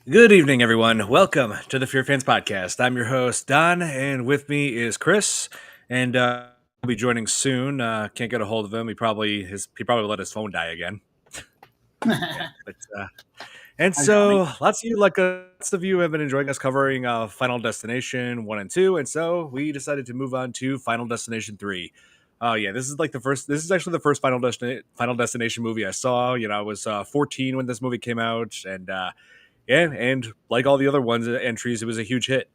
Good evening, everyone. Welcome to the FearFans podcast. I'm your host, Don, and with me is Chris, and he'll be joining soon. Can't get a hold of him. He probably let his phone die again. Yeah, but and Ironic. so lots of you have been enjoying us covering Final Destination 1 and 2, and so we decided to move on to Final Destination 3. Oh yeah, this is actually the first Final Destination movie I saw. I was 14 when this movie came out, and yeah, and like all the other ones entries, it was a huge hit.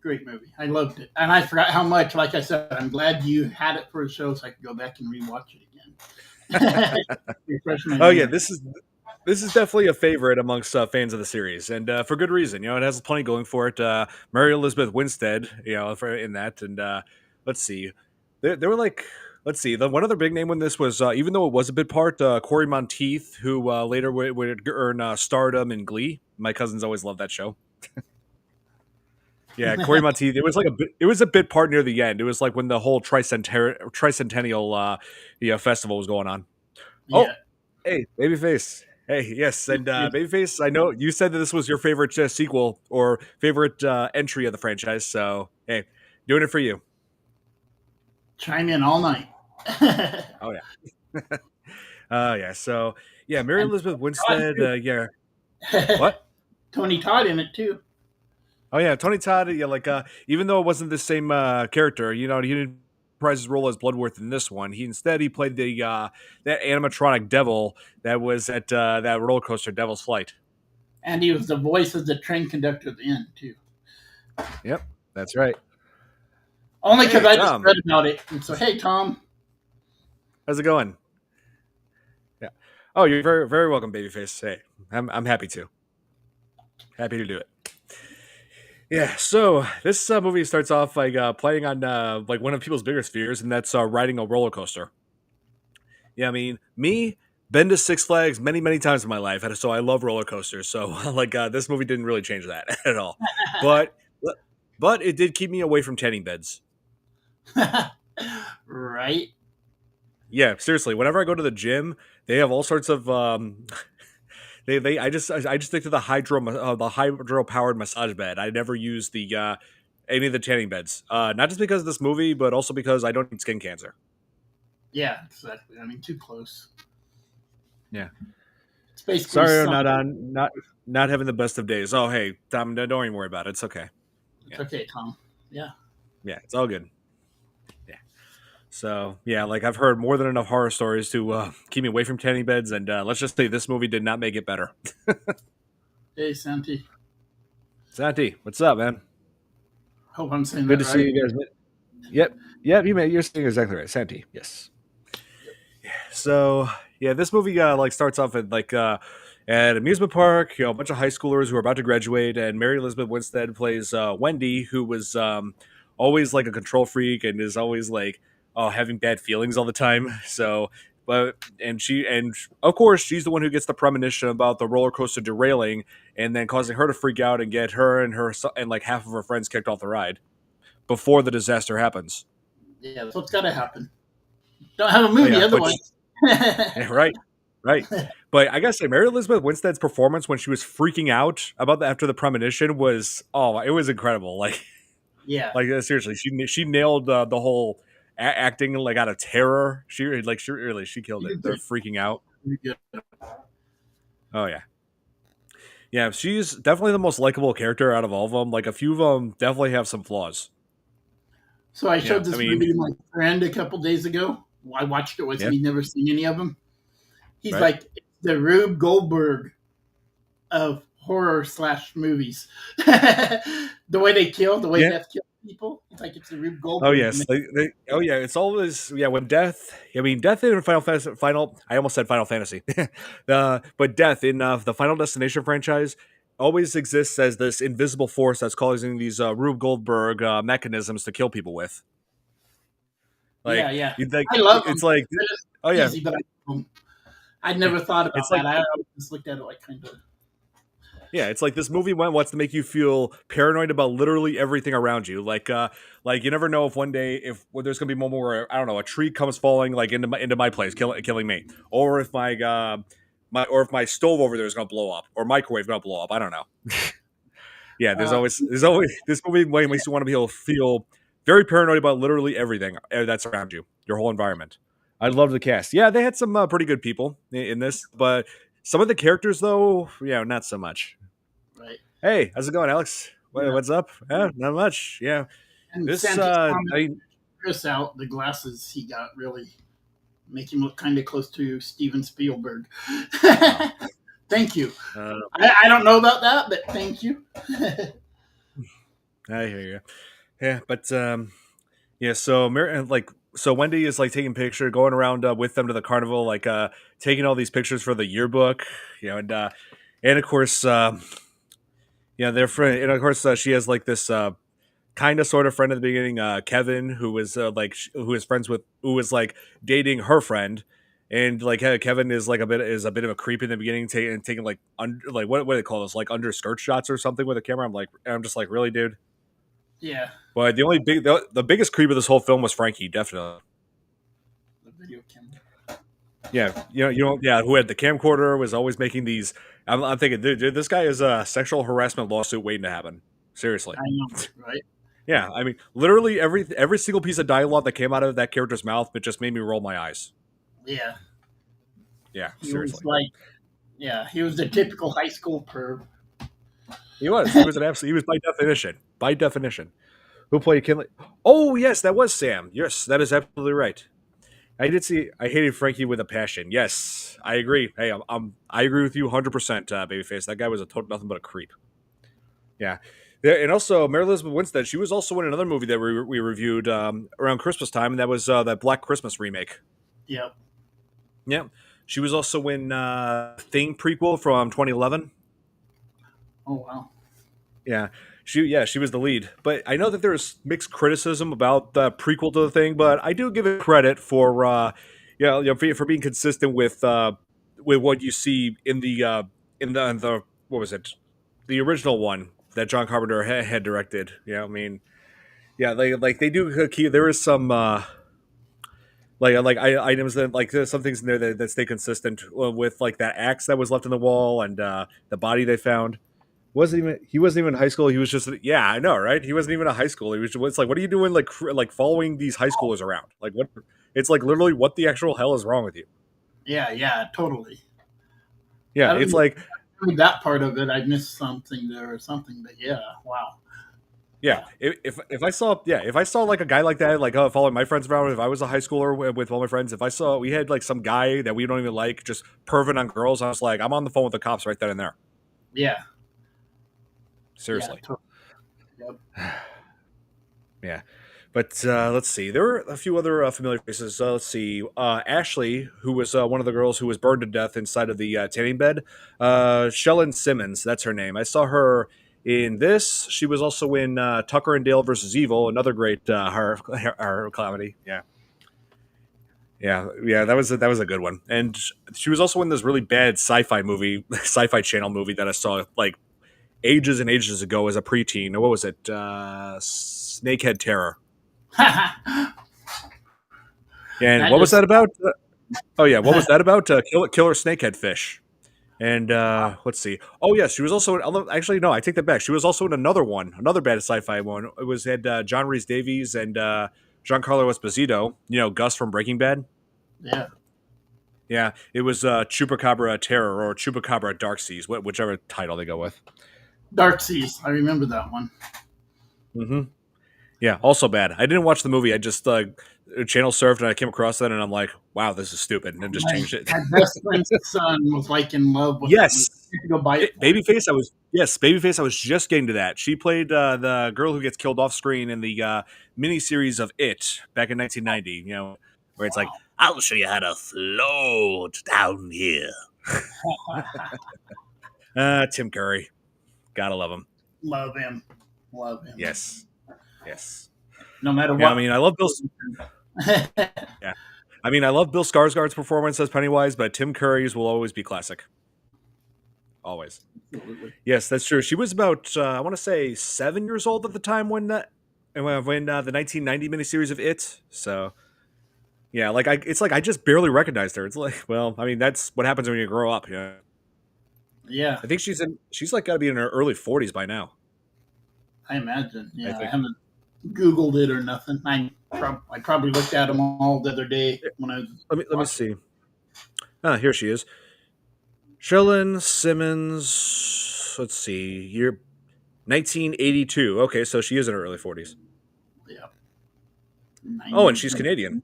Great movie. I loved it. And I forgot how much, like I said, I'm glad you had it for a show so I could go back and rewatch it again. Refresh my Oh yeah, memory. this is definitely a favorite amongst fans of the series, and for good reason. It has plenty going for it. Mary Elizabeth Winstead, in that, and let's see, there were like. Let's see. The one other big name in this was, even though it was a bit part, Corey Monteith, who later would earn stardom in Glee. My cousins always loved that show. Yeah, Corey Monteith. It was like it was a bit part near the end. It was like when the whole tricentennial festival was going on. Yeah. Oh, hey, Babyface. Hey, yes, and Babyface. I know you said that this was your favorite sequel or favorite entry of the franchise. So hey, doing it for you. Chime in all night. Oh yeah. Yeah. So yeah, Mary And Elizabeth Todd, Winstead. too. Yeah. What? Tony Todd in it, too. Oh yeah, Tony Todd. Yeah, like even though it wasn't the same character, he didn't reprise his role as Bloodworth in this one. He played the that animatronic devil that was at that roller coaster, Devil's Flight. And he was the voice of the train conductor at the end, too. Yep, that's right. Only because Hey I just Tom, read about it. And so, hey, Tom. how's it going? Yeah. Oh, you're very very welcome, Babyface. Hey, I'm happy to do it. Yeah, so this movie starts off like playing on like one of people's biggest fears, and that's riding a roller coaster. Yeah, I mean, been to Six Flags many, many times in my life, and so I love roller coasters. So, like, this movie didn't really change that at all. But, but it did keep me away from tanning beds. Right? Yeah, seriously. Whenever I go to the gym, they have all sorts of I just stick to the hydro powered massage bed. I never use the any of the tanning beds. Not just because of this movie, but also because I don't need skin cancer. Yeah, exactly. I mean, too close. Yeah. It's basically Sorry, I'm sun. not having the best of days. Oh, hey, Tom, don't even worry about it. It's okay. It's Yeah, okay, Tom. Yeah. yeah, it's all good. Yeah. So yeah, like I've heard more than enough horror stories to keep me away from tanning beds, and let's just say this movie did not make it better. Hey, Santi. Santi, what's up, man? Hope I'm saying Good that to see right. you guys. Yep. You're saying exactly right, Santi. Yes. So yeah, this movie like starts off at at amusement park. A bunch of high schoolers who are about to graduate, and Mary Elizabeth Winstead plays Wendy, who was always like a control freak and is always like having bad feelings all the time. So, and of course she's the one who gets the premonition about the roller coaster derailing and then causing her to freak out and get her and and like half of her friends kicked off the ride before the disaster happens. Yeah, that's what's got to happen. Don't have a Oh movie yeah, but otherwise. yeah, right. Right. But I gotta say, Mary Elizabeth Winstead's performance when she was freaking out about after the premonition was it was incredible. Like Yeah. seriously, she nailed the whole acting like out of terror. She killed You it. did They're pretty freaking out. good. Oh yeah, yeah. She's definitely the most likable character out of all of them. Like a few of them definitely have some flaws. So I Yeah, showed I this mean, movie to my friend a couple days ago. I watched it with him. yeah, He'd never seen any of them. He's right. like, it's the Rube Goldberg of horror slash movies. The way they kill, the way Yeah. death kills people. It's like it's the Rube Oh Goldberg. yes, oh yeah, it's always when death. I mean, death in Final. I almost said Final Fantasy, but death in the Final Destination franchise always exists as this invisible force that's causing these Rube Goldberg mechanisms to kill people with. Yeah, Like yeah. you like, I love it's them. like, They're just oh yeah, easy, but I love them. I'd never thought it's about like that. I always just looked at it like kind of. yeah, it's like this movie wants to make you feel paranoid about literally everything around you. Like you never know if one day if there's gonna be a moment where I don't know a tree comes falling like into my place, killing me, or if my if my stove over there is going to blow up or microwave going to blow up. I don't know. Yeah, there's Uh, always this movie makes you want to be able to feel very paranoid about literally everything that's around you, your whole environment. I love the cast. Yeah, they had some pretty good people in this, but some of the characters though, yeah, not so much. right. Hey, how's it going, Alex? Yeah. What's up? Not much. Yeah, And this Santa's comment Chris out, the glasses he got really make him look kind of close to Steven Spielberg. Thank you. I don't know about that, but thank you. I hear you. Yeah, but yeah. So so Wendy is like taking picture, going around with them to the carnival, like taking all these pictures for the yearbook, and of course, their friend, and of course, she has like this kind of sort of friend at the beginning, Kevin, who was who is friends with, who was like dating her friend. And like Kevin is like a bit of a creep in the beginning, taking like like what do they call this, like under skirt shots or something with a camera. I'm just like, really, dude. Yeah. But the biggest creep of this whole film was Frankie, definitely. The video camera. Yeah, yeah, who had the camcorder, was always making these. I'm thinking, dude, this guy is a sexual harassment lawsuit waiting to happen. Seriously. I know, right? Yeah, I mean, literally every single piece of dialogue that came out of that character's mouth, it just made me roll my eyes. Yeah. Yeah, He seriously. was like, yeah, he was the typical high school perv. He was. He was an absolute. He was by definition. By definition. Who played Kinley? Oh yes, that was Sam. Yes, that is absolutely right. I did see. I hated Frankie with a passion. Yes, I agree. Hey, I agree with you 100%, Babyface. That guy was nothing but a creep. Yeah. Yeah, and also Mary Elizabeth Winstead. She was also in another movie that we reviewed around Christmas time, and that was that Black Christmas remake. Yep. Yeah, she was also in Thing prequel from 2011. Oh wow. Yeah, she was the lead. But I know that there's mixed criticism about the prequel to the Thing, but I do give it credit for for being consistent with what you see in the what was it, the original one that John Carpenter had directed. I mean, yeah, they do key. There is some items that, like, there's some things in there that stay consistent with, like that axe that was left in the wall, and the body they found. He wasn't even in high school. He was just, yeah, I know, right? He wasn't even in high school. He was just, it's like, what are you doing, like following these high schoolers around? Like, what? It's like, literally, what the actual hell is wrong with you? Yeah, totally. Yeah, it's like, that part of it, I missed something there or something, but yeah, wow. yeah, if I saw like a guy like that, like following my friends around, if I was a high schooler with all my friends, if I saw we had like some guy that we don't even like just perving on girls, I was like, I'm on the phone with the cops right then and there. Yeah. Seriously. Yeah. Yep. Yeah. But let's see. There were a few other familiar faces. Let's see. Ashley, who was one of the girls who was burned to death inside of the tanning bed. Shellen Simmons, that's her name. I saw her in this. She was also in Tucker and Dale versus Evil, another great horror comedy. Yeah. Yeah, that was a good one. And she was also in this really bad sci-fi channel movie that I saw like ages and ages ago as a preteen. What was it? Snakehead Terror. And what was that about? Oh yeah, what was that about? Killer snakehead fish. And let's see. Oh yes, she was also actually no, I take that back. She was also in another bad sci-fi one. It was had John Rhys Davies and Giancarlo Esposito. Gus from Breaking Bad. Yeah. Yeah, it was Chupacabra Terror or Chupacabra Dark Seas, whichever title they go with. Dark Seas, I remember that one. Mm-hmm. Yeah, also bad. I didn't watch the movie. I just channel surfed and I came across that and I'm like, wow, this is stupid, and then just changed it. My best friend's son was like in love with Babyface. Babyface. I was just getting to that. She played the girl who gets killed off screen in the miniseries of It back in 1990. Where it's like, I'll show you how to float down here. Tim Curry, gotta love him. Love him. Yes. No matter what. I mean, I love Bill. Yeah. I mean, I love Bill Skarsgård's performance as Pennywise, but Tim Curry's will always be classic. Always. Absolutely. Yes, that's true. She was about, I want to say, 7 years old at the time when the 1990 miniseries of It. So, Yeah, like it's like I just barely recognized her. It's like, well, I mean, that's what happens when you grow up. Yeah, Yeah, I think she's like got to be in her early 40s by now. I imagine. I Yeah, I think. haven't Googled it or nothing. I probably looked at them all the other day when I was Let me watching. see. Ah, here she is. Shellen Simmons. Let's see. Year 1982. Okay, so she is in her early 40s. Yeah, Oh, and she's 90s. Canadian.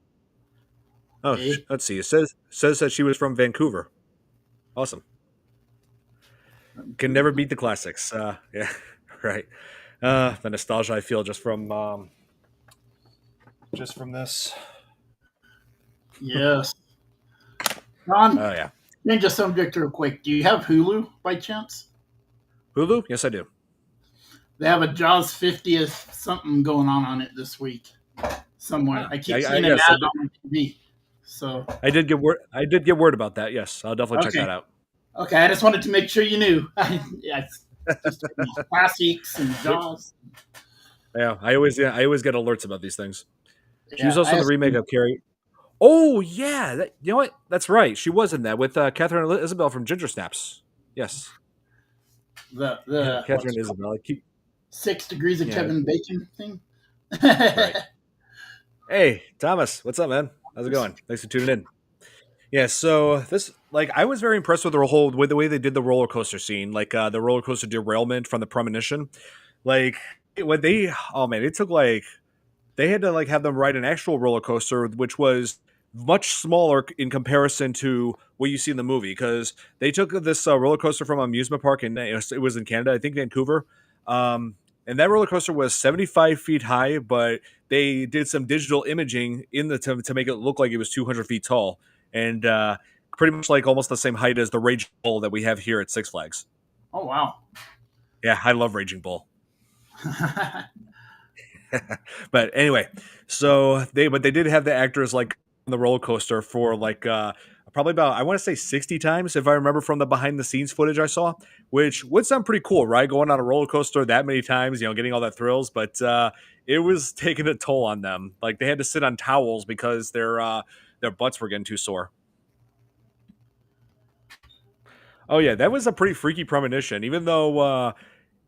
Oh, Eh? let's see. It says that she was from Vancouver. Awesome. Can never beat the classics. Yeah, right. The nostalgia I feel just from this. Yes. Ron, Oh yeah, change the subject real quick. Do you have Hulu by chance? Hulu. Yes, I do. They have a Jaws 50th something going on it this week somewhere. Ah, I yeah, keep seeing an yes, ad on TV. So I did get word. I did get word about that. Yes, I'll definitely check okay, that out. okay. I just wanted to make sure you knew. Yeah, just classics and Yep. Jaws. Yeah, I always get alerts about these things. She was Yeah, also in the remake of Carrie. Oh yeah, you know what? That's right. She was in that with Catherine Isabel from Ginger Snaps. Yes, the what's Catherine it called? Isabel. 6 degrees of Yeah, Kevin Bacon thing. right. Hey, Thomas, what's up, man? How's it going? Thanks for tuning in. Yeah, so this like I was very impressed with with the way they did the roller coaster scene, like the roller coaster derailment from the premonition. Like when they oh man, it took like they had to like have them ride an actual roller coaster, which was much smaller in comparison to what you see in the movie. Because they took this roller coaster from an amusement park, and it was in Canada, I think Vancouver. And that roller coaster was 75 feet high, but they did some digital imaging in the to make it look like it was 200 feet tall, and pretty much like almost the same height as the Raging Bull that we have here at Six Flags. Oh wow. Yeah, I love Raging Bull. But anyway, but they did have the actors like on the roller coaster for like probably about I want to say 60 times if I remember from the behind the scenes footage I saw, which would sound pretty cool, right? Going on a roller coaster that many times, getting all that thrills, but it was taking a toll on them. Like they had to sit on towels because their butts were getting too sore. Oh yeah, that was a pretty freaky premonition. Even though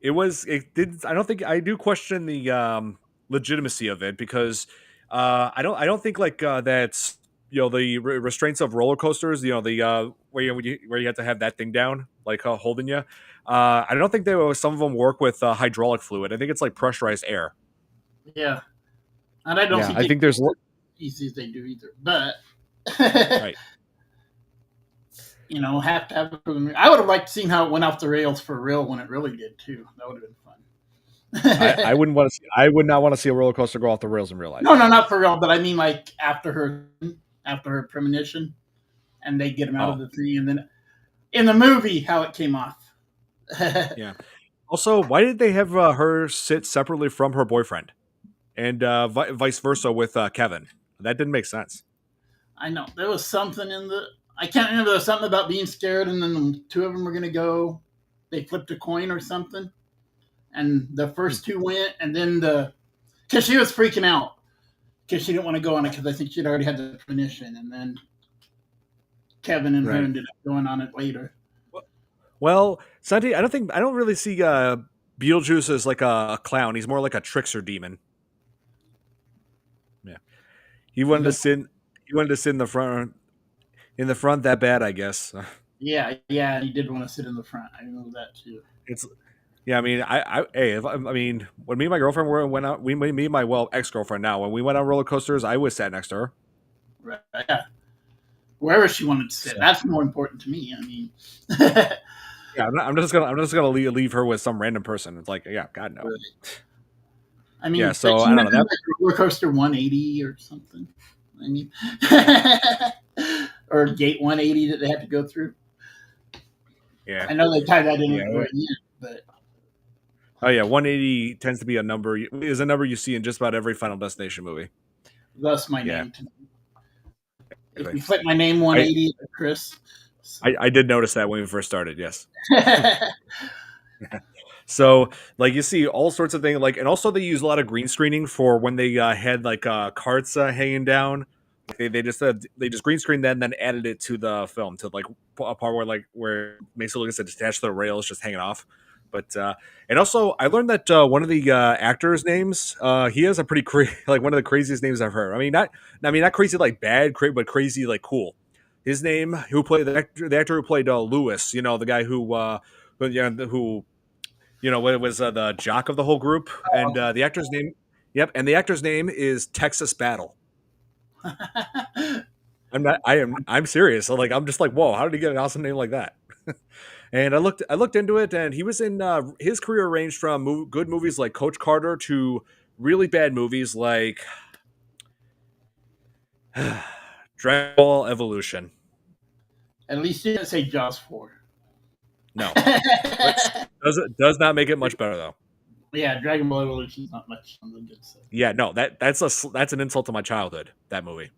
it did. I don't think I do question the legitimacy of it because I don't think like that's the restraints of roller coasters. The where you have to have that thing down like holding you. I don't think some of them work with hydraulic fluid. I think it's like pressurized air. Yeah, and I don't Yeah, think I they think there's easy as they do either. But right. have to have it for the movie. I would have liked seeing how it went off the rails for real when it really did too. That would have been I fun. wouldn't want to. I would not want to see a roller coaster go off the rails in real No, life. no, not for real. But I mean, like after her premonition, and they get him out of Oh the thing, and then in the movie how it came off. yeah. Also, why did they have her sit separately from her boyfriend? And vice versa with Kevin. That didn't make sense. I know there was something in the. I can't remember. There was something about being scared, and then the two of them were gonna go. They flipped a coin or something, and the Hmm. first two went, and then because she was freaking out because she didn't want to go on it because I think she'd already had the premonition, and then Kevin and her Right. ended up going on it later. Well, Santi, I don't really see Beetlejuice as like a clown. He's more like a trickster demon. Yeah. He wanted to The, sit. He wanted to sit in the front that bad, I guess. yeah, yeah, he did want to sit in the front. I know that too. It's yeah. I mean, hey, I mean, when me and my girlfriend went out, me and my ex girlfriend now, when we went on roller coasters, I was sat next to her. Right? Yeah, wherever she wanted to sit. So That's more important to me. I mean, yeah, I'm just gonna leave her with some random person. It's like, yeah, God no. I Yeah, mean, but so she I don't went know in that. like roller coaster 180 or something. I mean, or gate 180 that they had to go through. Yeah, I know they tied that in at the yeah. very end, but Oh yeah, 180 tends to be a number you see in just about every Final Destination movie. thus my Yeah, name. If exactly. you flip my name I, 180, Chris. So. I did notice that when we first started. Yes. So like you see all sorts of things like, and also they use a lot of green screening for when they had like carts hanging down They just green screened that and then added it to the film to like a part where it makes it look as if it's attached to the rails, just hanging off. But and also I learned that one of the actors' names, he has a pretty like one of the craziest names I've heard. I mean not crazy like bad, but crazy like cool. His name, who played the actor who played Lewis, the guy who was the jock of the whole group, and the actor's name, yep, and the actor's name is Texas Battle. I'm serious. So like I'm just like, whoa, how did he get an awesome name like that? And I looked into it, and he was in his career ranged from good movies like Coach Carter to really bad movies like Dragon Ball Evolution. At least you didn't say Jaws 4. No, does not make it much better though. Yeah, Dragon Ball Evolution is not much on the good side. Yeah, no, that's an insult to my childhood. That movie.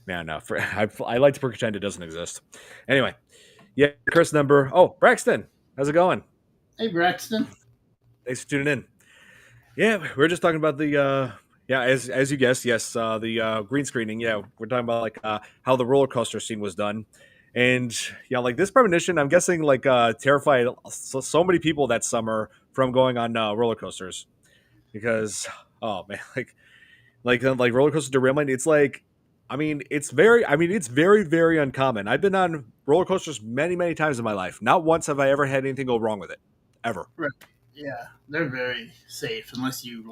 Man, no, I like to pretend it doesn't exist. Anyway, yeah, curse number. Oh, Braxton, how's it going? Hey, Braxton. Thanks for tuning in. Yeah, we were just talking about the as you guessed, yes, the green screening. Yeah, we're talking about like how the roller coaster scene was done, and like this premonition, I'm guessing like terrified so many people that summer from going on roller coasters because oh man, like roller coaster derailment. It's like. It's very, very uncommon. I've been on roller coasters many, many times in my life. Not once have I ever had anything go wrong with it, ever. Right. Yeah, they're very safe unless you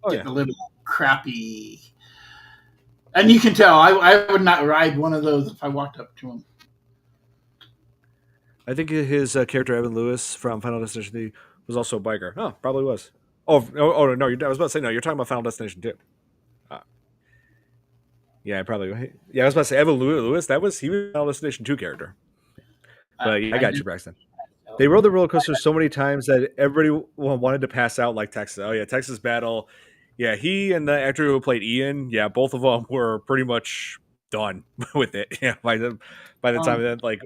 get a little crappy. And you can tell I would not ride one of those if I walked up to him. I think his character Evan Lewis from Final Destination 3 was also a biker. Oh, probably was. Oh no! I was about to say no. You're talking about Final Destination 2. Yeah, probably. Yeah, I was about to say Evan Lewis. He was a Final Destination 2 character. But I got you, Braxton. They rode the roller coaster so many times that everybody wanted to pass out like Texas. Oh yeah, Texas Battle. Yeah, he and the actor who played Ian. Yeah, both of them were pretty much done with it. Yeah, by the time that by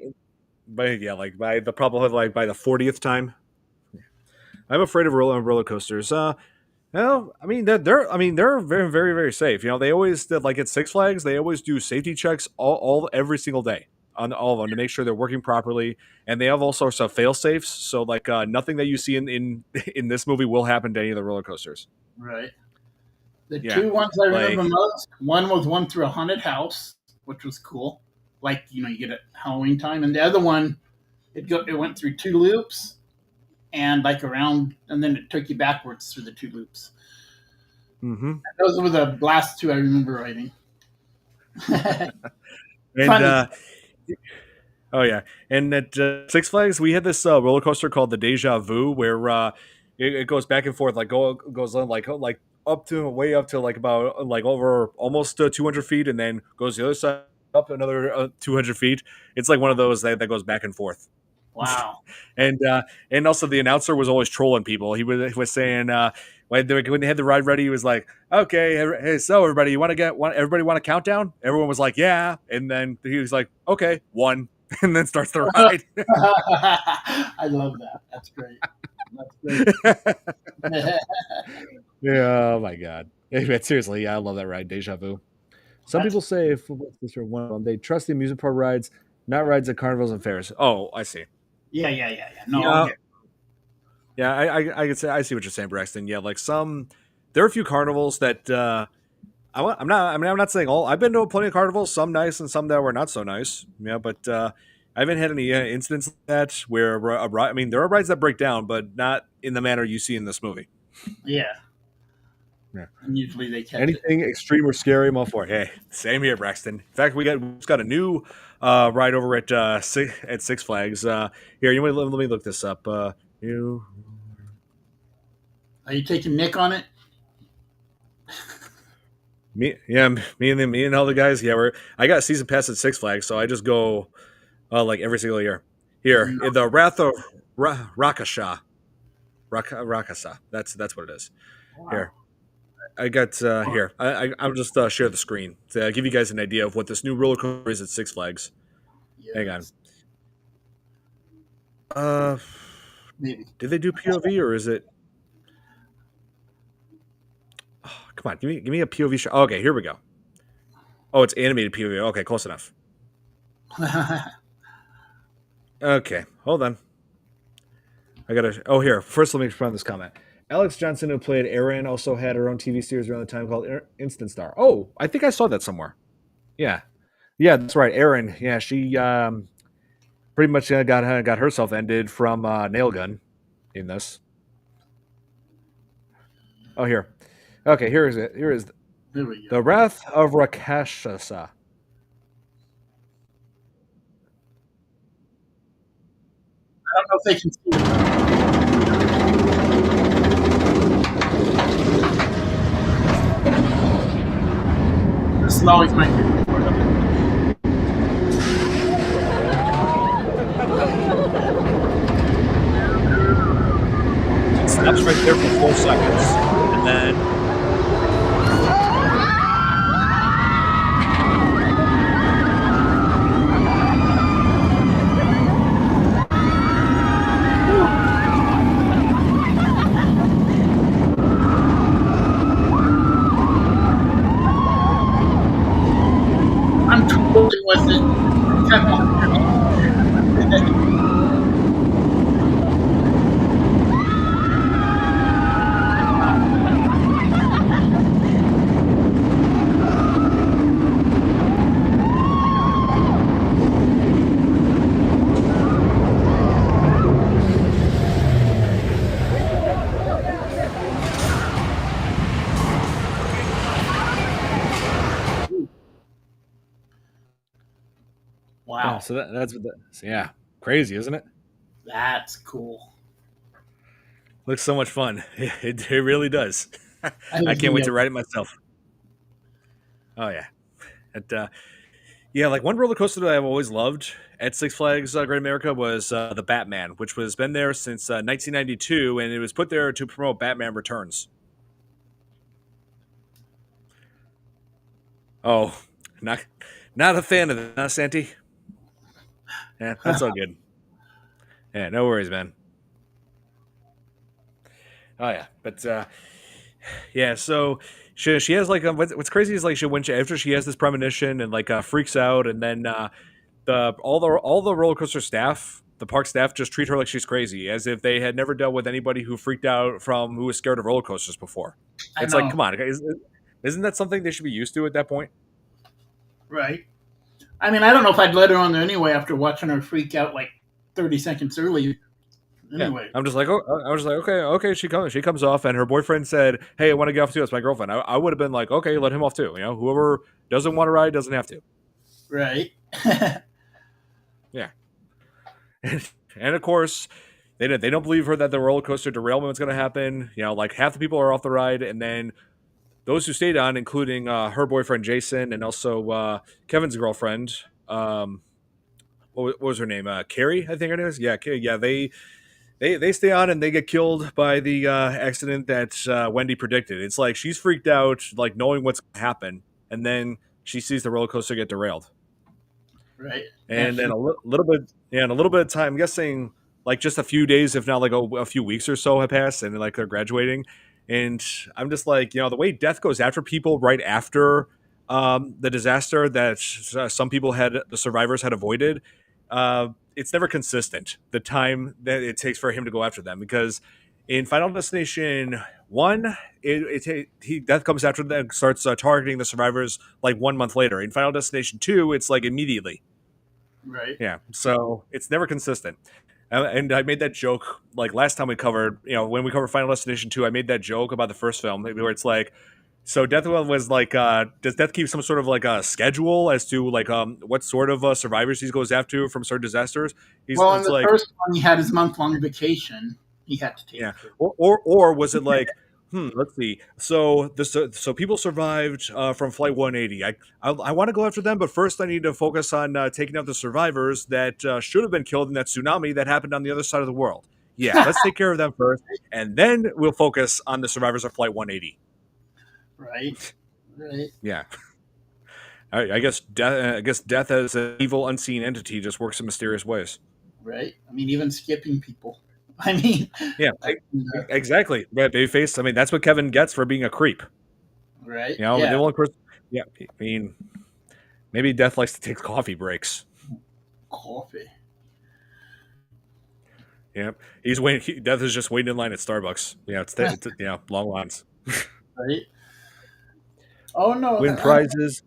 the by the 40th time. I'm afraid of roller coasters. Well, they're very, very, very safe. They always did like at Six Flags. They always do safety checks every single day on all of them to make sure they're working properly, and they have all sorts of fail safes. So like nothing that you see in this movie will happen to any of the roller coasters. Right. The two ones I remember most. One was one through a haunted house, which was cool. Like you get at Halloween time, and the other one, it went through two loops. And around, and then it took you backwards through the two loops. Mm-hmm. Those were the last two I remember writing. And oh yeah, and at Six Flags we had this roller coaster called the Deja Vu, where it goes back and forth, goes on like up to way up to about over almost 200 feet, and then goes the other side up another 200 feet. It's like one of those that goes back and forth. Wow. And also the announcer was always trolling people. He was saying when they had the ride ready, he was like, "Okay, hey, so everybody, everybody want a countdown?" Everyone was like, "Yeah," and then he was like, "Okay, 1," and then starts the ride. I love that. That's great. Yeah, oh my god. Seriously, yeah, I love that ride, Deja Vu. Some people say if one of them, they trust the amusement park rides, not rides at carnivals and fairs. Oh, I see. Yeah. No, yeah, I could say I see what you're saying, Braxton. Yeah, there are a few carnivals that I'm not saying all. I've been to plenty of carnivals, some nice and some that were not so nice. Yeah, but I haven't had any incidents like that where there are rides that break down, but not in the manner you see in this movie. Yeah. And usually they catch anything extreme or scary, I'm all for. Hey, same here, Braxton. In fact, we just got a new ride over at Six Flags. Here, let me look this up. Are you taking Nick on it? Me and all the guys. Yeah, I got a season pass at Six Flags, so I just go every single year. Here, the Wrath of Rakasa. Rakasa. That's what it is. Wow. Here. I got here. I'll just share the screen to give you guys an idea of what this new roller coaster is at Six Flags. Yes. Hang on. Maybe. Did they do POV or is it? Oh, come on, give me a POV shot. Oh, okay, here we go. Oh, it's animated POV. Okay, close enough. Okay, hold on. I gotta. Oh, here. First, let me find this comment. Alex Johnson, who played Erin, also had her own TV series around the time called Instant Star. Oh, I think I saw that somewhere. Yeah, yeah, that's right. Erin. Yeah, she pretty much got herself ended from nail gun in this. Oh, here. Okay, here is it. Here is There we go. the Wrath of Rakshasa. I don't know if they can see it. This is always my favorite part of it. It stops right there for 4 seconds, and then I'm totally with it. Come on. yeah. Wow, So that's yeah, crazy, isn't it? that's cool. Looks so much fun. It really does. I I was can't wait gonna to ride it myself. Oh yeah. It, yeah, like one roller coaster that I've always loved at Six Flags Great America was the Batman, which was been there since 1992, and it was put there to promote Batman Returns. Oh, not not a fan of that, huh, Santi? Yeah, that's all good. Yeah, no worries, man. Oh yeah, but yeah, so she has like what's crazy is like when after she has this premonition and like freaks out, and then all the roller coaster staff, the park staff, just treat her like she's crazy, as if they had never dealt with anybody who freaked out from who was scared of roller coasters before. I It's like, know, come on, isn't that something they should be used to at that point? right? I mean, I don't know if I'd let her on there anyway after watching her freak out like 30 seconds early. Yeah, Anyway, I'm just like, oh, I was just like, okay, she comes off, and her boyfriend said, "Hey, I want to get off too. It's my girlfriend." I would have been like, okay, let him off too. Whoever doesn't want to ride doesn't have to. right? Yeah, and of course, they don't believe her that the roller coaster derailment was going to happen. Like half the people are off the ride, and then those who stayed on, including her boyfriend Jason and also Kevin's girlfriend. What was her name? Carrie, I think her name is. Yeah, yeah. They stay on and they get killed by the accident that Wendy predicted. It's like she's freaked out, like knowing what's going to happen, and then she sees the roller coaster get derailed. Right. Yeah, And then little bit, yeah, and a little bit of time. I'm guessing like just a few days, if not like a few weeks or so, have passed, and like they're graduating. And I'm just like, the way death goes after people right after the disaster that some people had, the survivors had avoided. It's never consistent, the time that it takes for him to go after them, because in Final Destination 1, death comes after them, starts targeting the survivors like 1 month later. In Final Destination 2, it's like immediately. right. Yeah, so it's never consistent. And I made that joke like last time we covered, when we covered Final Destination 2, I made that joke about the first film where it's like, so Death was like, does Death keep some sort of like a schedule as to like what sort of survivors he goes after from certain disasters? Well, in It's the like, first one, he had his month-long vacation. He had to take. yeah, or was it like, let's see. So people survived from Flight 180. I want to go after them, but first I need to focus on taking out the survivors that should have been killed in that tsunami that happened on the other side of the world. Yeah, let's take care of them first, and then we'll focus on the survivors of Flight 180. Right. Right. Yeah, I guess death. I guess death as an evil, unseen entity just works in mysterious ways. Right. I mean, even skipping people. I mean, Yeah, exactly. But Babyface. I mean, that's what Kevin gets for being a creep. right. The Yeah. only person. Yeah, I mean, Maybe Death likes to take coffee breaks. Coffee. Yeah, he's waiting. Death is just waiting in line at Starbucks. Yeah, it's long lines. Right. Oh no. Win prizes.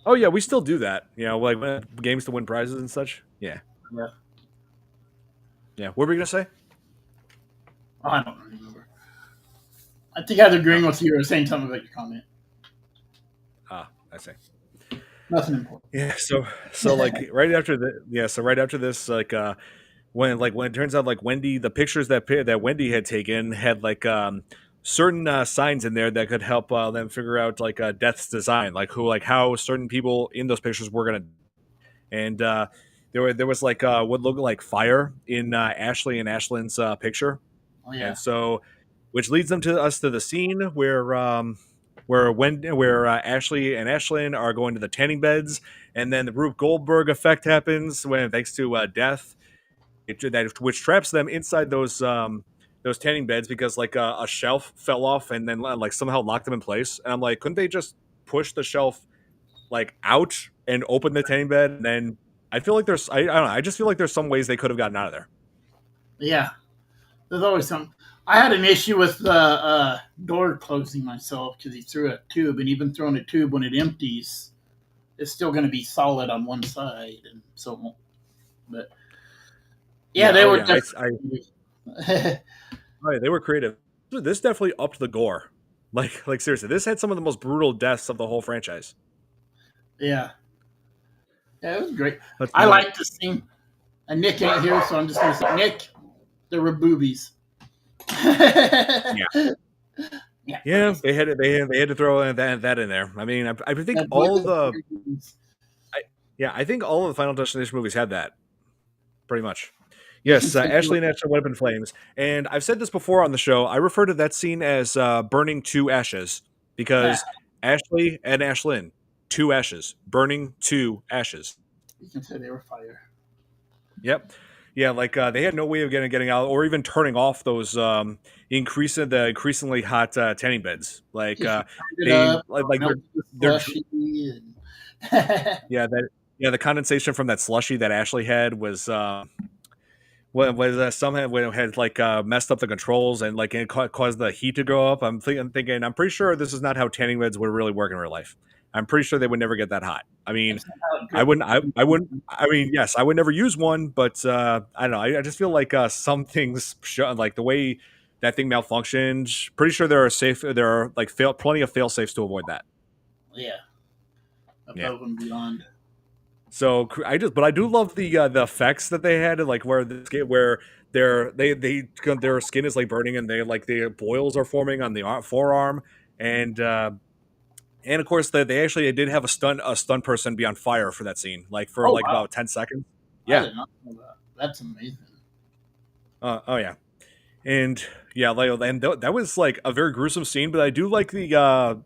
Oh yeah, we still do that. Like games to win prizes and such. Yeah. Yeah. Yeah. What were we gonna say? Oh, I don't remember. I think I was agreeing with you or saying something about your comment. I see. Nothing important. Yeah. So like right after this, like when it turns out like Wendy, the pictures that Wendy had taken had like certain signs in there that could help them figure out like Death's design, like how certain people in those pictures were gonna, and there was like what looked like fire in Ashley and Ashlyn's picture. Oh yeah. And so, which leads them to the scene where Ashley and Ashlyn are going to the tanning beds, and then the Rube Goldberg effect happens when thanks to Death, which traps them inside those tanning beds because like a shelf fell off and then like somehow locked them in place. And I'm like, couldn't they just push the shelf like out and open the tanning bed? And then I feel like I don't know. I just feel like there's some ways they could have gotten out of there. Yeah. There's always some. I had an issue with the door closing myself because he threw a tube, and even throwing a tube when it empties, it's still going to be solid on one side, and so. But yeah, they were. They were creative. This definitely upped the gore. Like seriously, this had some of the most brutal deaths of the whole franchise. Yeah. Yeah, it was great. I like the scene. And Nick ain't here, so I'm just going to say, Nick, there were boobies. Yeah. Yeah, they had to throw that in there. I mean, I think all the I think all of the Final Destination movies had that, pretty much. Yes, Ashley and Ashlyn went up in flames, and I've said this before on the show. I refer to that scene as burning to ashes because Ashley and Ashlyn, 2 ashes, burning 2 ashes. You can say they were fire. Yep. Yeah, like they had no way of getting out or even turning off those increasingly hot tanning beds. Like they're the condensation from that slushy that Ashley had was somehow had like messed up the controls and like it caused the heat to go up. I'm thinking I'm pretty sure this is not how tanning beds would really work in real life. I'm pretty sure they would never get that hot. I mean, I wouldn't. I mean, yes, I would never use one, but I don't know. I just feel like some things, like the way that thing malfunctioned. Pretty sure there are like plenty of fail safes to avoid that. Yeah, above and beyond. So I do love the effects that they had, like where their skin is like burning and they like the boils are forming on the forearm and of course, they actually did have a stunt person be on fire for that scene, like for about 10 seconds. Yeah, I did not know that. That's amazing. Oh yeah, and yeah, that was like a very gruesome scene. But I do like the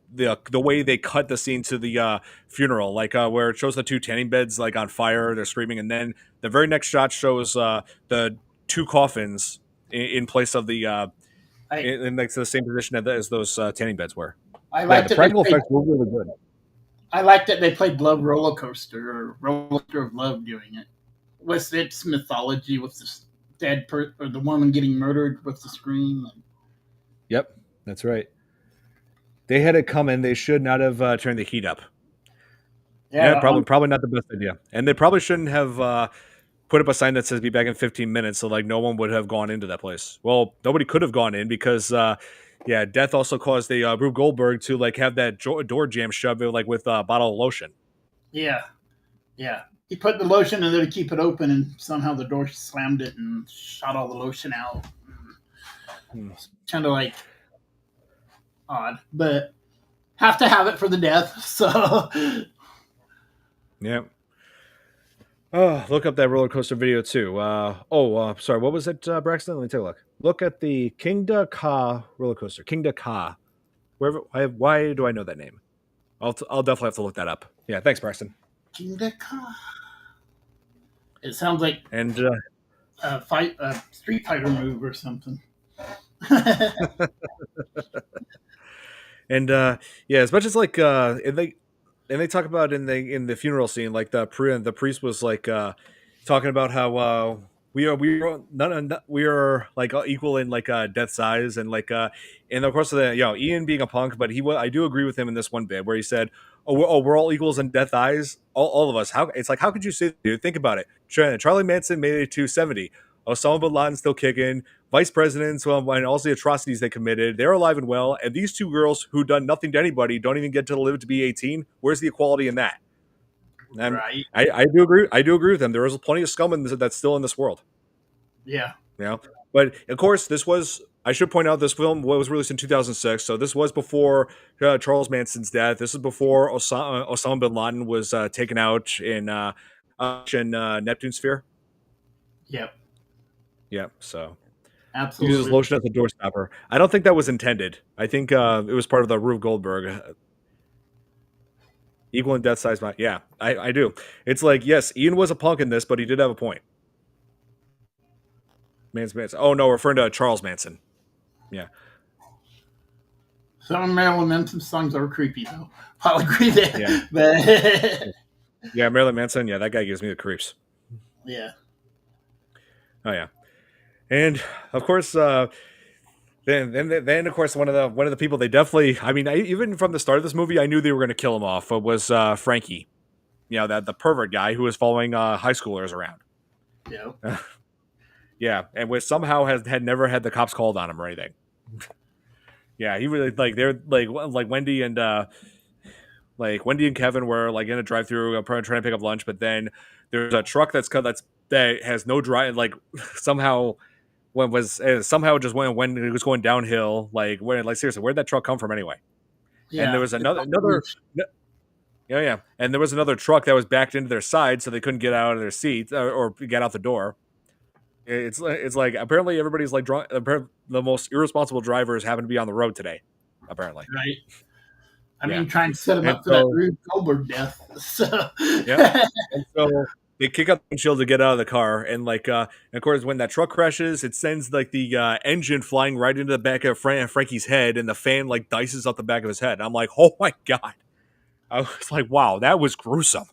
way they cut the scene to the funeral, like where it shows the 2 tanning beds like on fire, they're screaming, and then the very next shot shows the 2 coffins in place of the in like the same position as those tanning beds were. I like the practical effects were really good. I like that they played Love Roller Coaster or Roller Coaster of Love doing it. With its mythology, with the dead or the woman getting murdered with the scream. Yep, that's right. They had it coming. They should not have turned the heat up. Yeah, probably not the best idea. And they probably shouldn't have put up a sign that says "Be back in 15 minutes," so like no one would have gone into that place. Well, nobody could have gone in because. Death also caused the Rube Goldberg to like have that door jam shut like with a bottle of lotion. Yeah. He put the lotion in there to keep it open, and somehow the door slammed it and shot all the lotion out. Kind of like odd, but have to have it for the death. So yeah. Oh, look up that roller coaster video too. Sorry, what was it, Braxton? Let me take a look. Look at the Kingda Ka roller coaster. Kingda Ka. Why do I know that name? I'll definitely have to look that up. Yeah, thanks, Braxton. Kingda Ka. It sounds like a Street Fighter move or something. And as much as like they talk about in the funeral scene, like the priest was like talking about how we are like equal in like death size and like and of course Ian being a punk, but I do agree with him in this one bit where he said, we're all equals in death eyes, all of us. How it's like, how could you say that, dude? Think about it. Charlie Manson made it to 70. Osama bin Laden's still kicking. Vice presidents, well, and all the atrocities they committed, they're alive and well. And these two girls who done nothing to anybody don't even get to live to be 18. Where's the equality in that? And right. I do agree. I do agree with them. There is plenty of scum in that's still in this world. Yeah. You know, but of course, this was. I should point out this film was released in 2006, so this was before Charles Manson's death. This is before Osama bin Laden was taken out in Neptune sphere. Yep. Yep. So absolutely uses lotion as a door stopper. I don't think that was intended. I think it was part of the Rube Goldberg. Equal in death size. Yeah, I do. It's like, yes, Ian was a punk in this, but he did have a point. Manson. Oh no, referring to Charles Manson. Yeah. Some of Marilyn Manson's songs are creepy though. I'll agree there. Yeah. But yeah, Marilyn Manson. Yeah, that guy gives me the creeps. Yeah. Oh yeah. And of course, then of course one of the people they definitely. I mean, even from the start of this movie, I knew they were going to kill him off. It was Frankie. You know, that the pervert guy who was following high schoolers around. Yeah. Yeah, and was somehow had never had the cops called on him or anything. Yeah, he really like they're like Wendy and Kevin were like in a drive-through trying to pick up lunch, but then there's a truck that has no drive, like somehow somehow just when it was going downhill, like seriously, where'd that truck come from anyway? Yeah, and there was another yeah, and there was another truck that was backed into their side, so they couldn't get out of their seats or get out the door. It's like apparently everybody's like the most irresponsible drivers happen to be on the road today, apparently. Right. I mean, trying to set him up for that Rube Goldberg death. So yeah, and so they kick out the windshield to get out of the car, and like, and of course, when that truck crashes, it sends like the engine flying right into the back of Frankie's head, and the fan like dices up the back of his head. And I'm like, oh my god! I was like, wow, that was gruesome.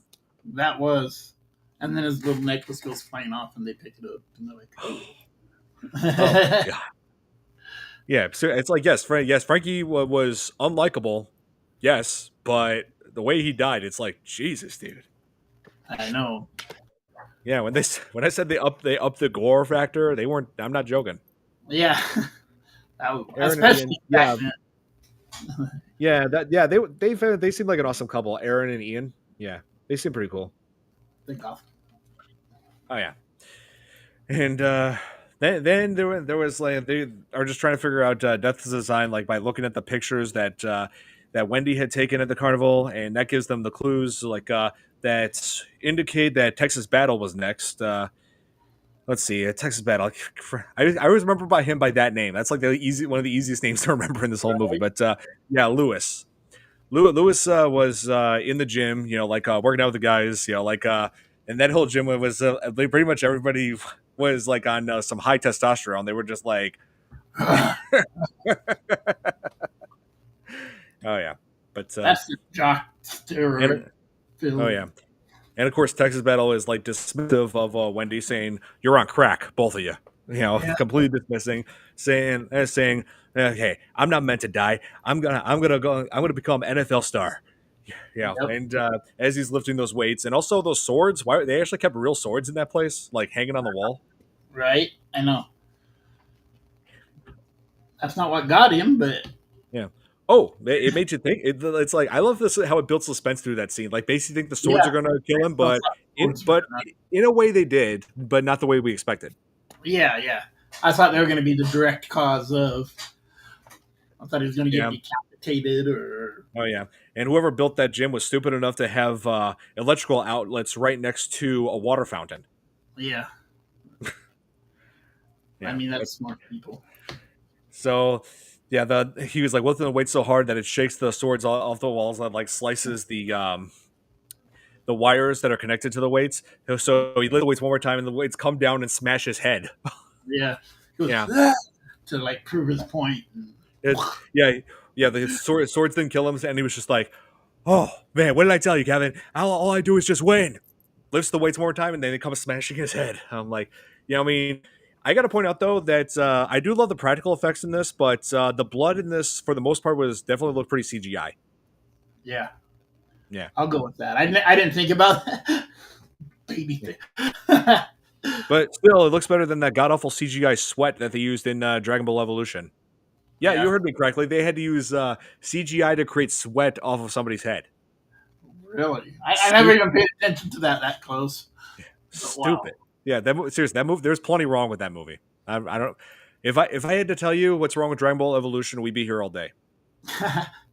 That was. And then his little necklace goes flying off, and they pick it up, and they're like, "Oh, oh god!" Yeah, so it's like yes, Frankie was unlikable, yes, but the way he died, it's like Jesus, dude. I know. Yeah, when I said they up the gore factor, they weren't. I'm not joking. Yeah, especially yeah, yeah. They seem like an awesome couple, Aaron and Ian. Yeah, they seem pretty cool. Think off. Oh yeah, and then there was like they are just trying to figure out Death's design like by looking at the pictures that Wendy had taken at the carnival, and that gives them the clues like that indicate that Texas Battle was next. Let's see, Texas Battle. I always remember by him by that name. That's like one of the easiest names to remember in this whole movie. But yeah, Lewis. Lewis was in the gym, you know, like working out with the guys, you know, like. And that whole gym was pretty much everybody was like on some high testosterone. They were just like, oh yeah, but that's the jock steroid. Oh yeah, and of course Texas Battle is like dismissive of Wendy, saying you're on crack, both of you. You know, completely dismissing, saying, "Hey, I'm not meant to die. I'm gonna become NFL star." Yeah, yep. And as he's lifting those weights, and also those swords, why they actually kept real swords in that place, like hanging on the wall. Right, I know. That's not what got him, but yeah. Oh, it made you think. It's like I love this how it builds suspense through that scene. Like basically, think the swords are going to kill him, but in a way they did, but not the way we expected. Yeah. I thought they were going to be the direct cause of. I thought he was going to get decapitated or. Oh yeah. And whoever built that gym was stupid enough to have electrical outlets right next to a water fountain. Yeah. I mean, that's smart people. So, yeah, he was like lifting the weight so hard that it shakes the swords off the walls and like slices the wires that are connected to the weights. So he lifts the weights one more time, and the weights come down and smash his head. Yeah. To like prove his point. Yeah. The swords didn't kill him, and he was just like, Oh man, what did I tell you, Kevin? All I do is just win. Lifts the weights more time, and then they come smashing his head. I'm like, I mean, I got to point out though that I do love the practical effects in this, but the blood in this, for the most part, was definitely looked pretty CGI. Yeah, Yeah, I'll go with that. I didn't think about that. Baby thing. but still, it looks better than that god awful CGI sweat that they used in Dragon Ball Evolution. Yeah, you heard me correctly. They had to use CGI to create sweat off of somebody's head. Really? I never even paid attention to that close. Stupid. Wow. Yeah, seriously, that movie. There's plenty wrong with that movie. I don't. If I had to tell you what's wrong with Dragon Ball Evolution, we'd be here all day.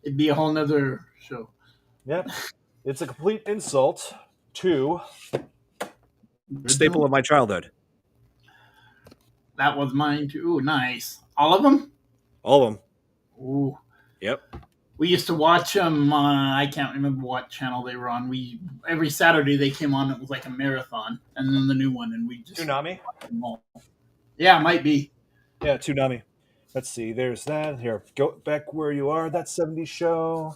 It'd be a whole nother show. Yep, it's a complete insult to the staple of my childhood. That was mine too. Ooh, nice. All of them? All of them. Ooh. Yep. We used to watch them. I can't remember what channel they were on. Every Saturday they came on. It was like a marathon, and then the new one, and we just Toonami. Yeah, it might be. Yeah, Toonami. Let's see. There's that. Here, go back where you are. That 70s show.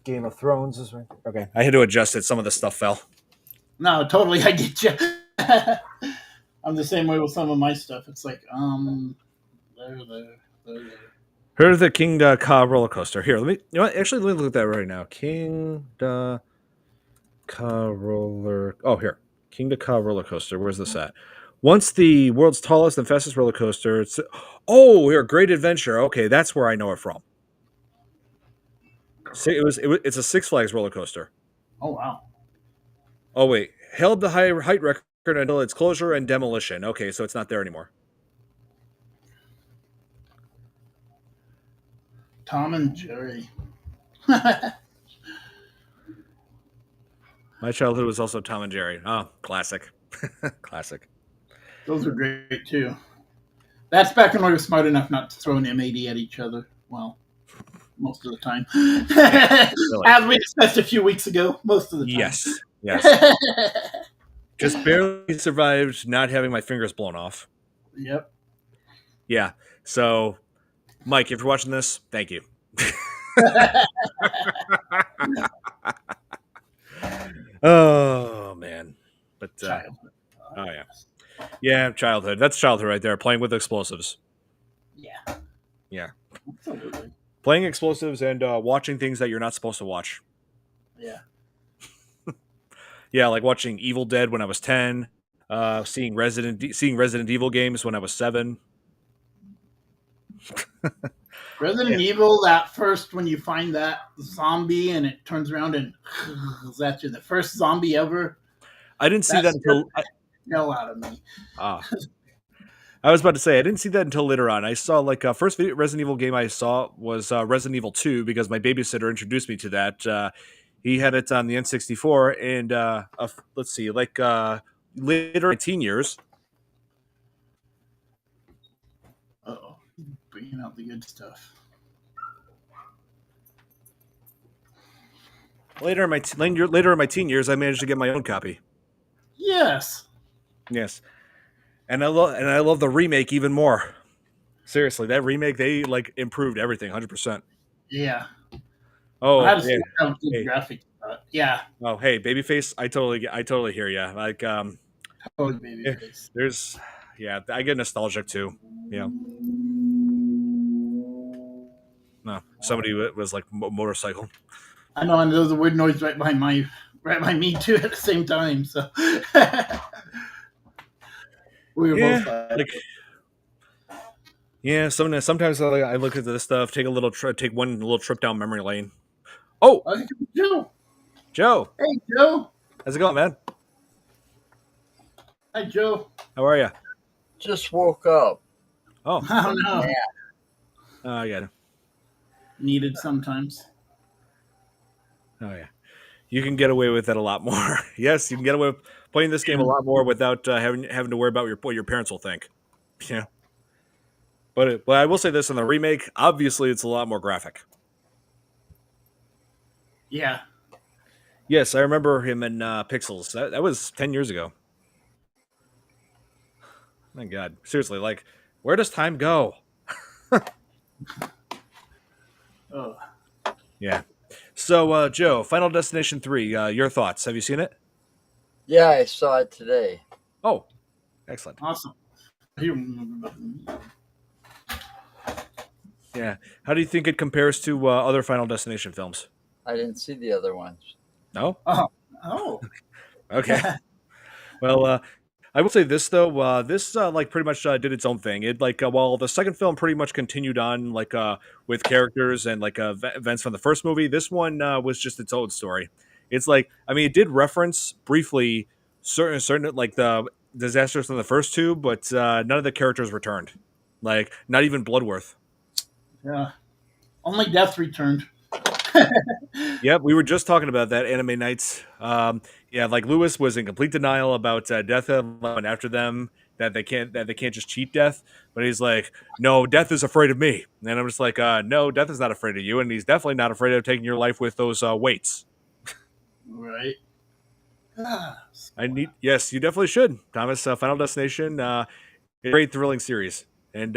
Game of Thrones is right. Okay, I had to adjust it. Some of the stuff fell. No, totally. I get you. I'm the same way with some of my stuff. It's like, there. Heard of the King Da Ka roller coaster? Here, let me. You know what? Actually, let me look at that right now. King Da Ka roller. Oh, here. King Da Ka roller coaster. Where's this at? Once the world's tallest and fastest roller coaster. Here, Great Adventure. Okay, that's where I know it from. It's a Six Flags roller coaster. Oh wow. Oh wait, held the height record until its closure and demolition. Okay, so it's not there anymore. Tom and Jerry. My childhood was also Tom and Jerry. Oh, classic. Classic. Those were great too. That's back when we were smart enough not to throw an M80 at each other. Well, most of the time. Really. As we discussed a few weeks ago, most of the time. Yes. Just barely survived not having my fingers blown off. Yep. Yeah. So, Mike, if you're watching this, thank you. Oh, man. But, childhood. Oh, yeah. Yeah, childhood. That's childhood right there. Playing with explosives. Yeah. Absolutely. Playing explosives and watching things that you're not supposed to watch. Yeah. Yeah, like watching Evil Dead when I was 10, seeing Resident Evil games when I was 7. Resident Evil, that first, when you find that zombie and it turns around and is that the first zombie ever? I didn't see that until hell out of me. I was about to say I didn't see that until later on. I saw first Resident Evil game I saw was Resident Evil 2 because my babysitter introduced me to that. He had it on the N64, and let's see, later in my teen years. Uh-oh, bringing out the good stuff. Later in my teen years, I managed to get my own copy. Yes. And I love the remake even more. Seriously, that remake, they improved everything 100%. Yeah. Oh, yeah. Graphics. Yeah. Oh, hey, Babyface, I totally hear you. Totally Babyface. I get nostalgic too. Yeah. No, somebody was like motorcycle. I know, and there was a weird noise right behind me too at the same time. So we were both sometimes I look at this stuff, take one little trip down memory lane. Oh, Joe. Hey, Joe. How's it going, man? Hi, Joe. How are you? Just woke up. Oh no. Yeah. Yeah. Needed sometimes. Oh yeah. You can get away with it a lot more. Yes, you can get away with playing this game a lot more without having to worry about what your parents will think. Yeah. But I will say this, in the remake, obviously it's a lot more graphic. Yeah. Yes, I remember him in Pixels. That was 10 years ago. My God. Seriously, where does time go? Oh. Yeah. So, Joe, Final Destination 3, your thoughts? Have you seen it? Yeah, I saw it today. Oh, excellent. Awesome. Yeah. How do you think it compares to other Final Destination films? I didn't see the other ones. No? Oh. Okay. Well, I will say this though. This like pretty much did its own thing. It like while the second film pretty much continued on like with characters and like events from the first movie. This one was just its own story. It's like I mean, it did reference briefly certain like the disasters from the first two, but none of the characters returned. Like not even Bloodworth. Yeah. Only Death returned. Yep, we were just talking about that anime nights. Yeah, like Lewis was in complete denial about Death and after them that they can't just cheat Death, but he's like, no, Death is afraid of me, and I'm just like, no, Death is not afraid of you, and he's definitely not afraid of taking your life with those weights. Right. I need yes, you definitely should, Thomas. Final Destination, a great thrilling series, and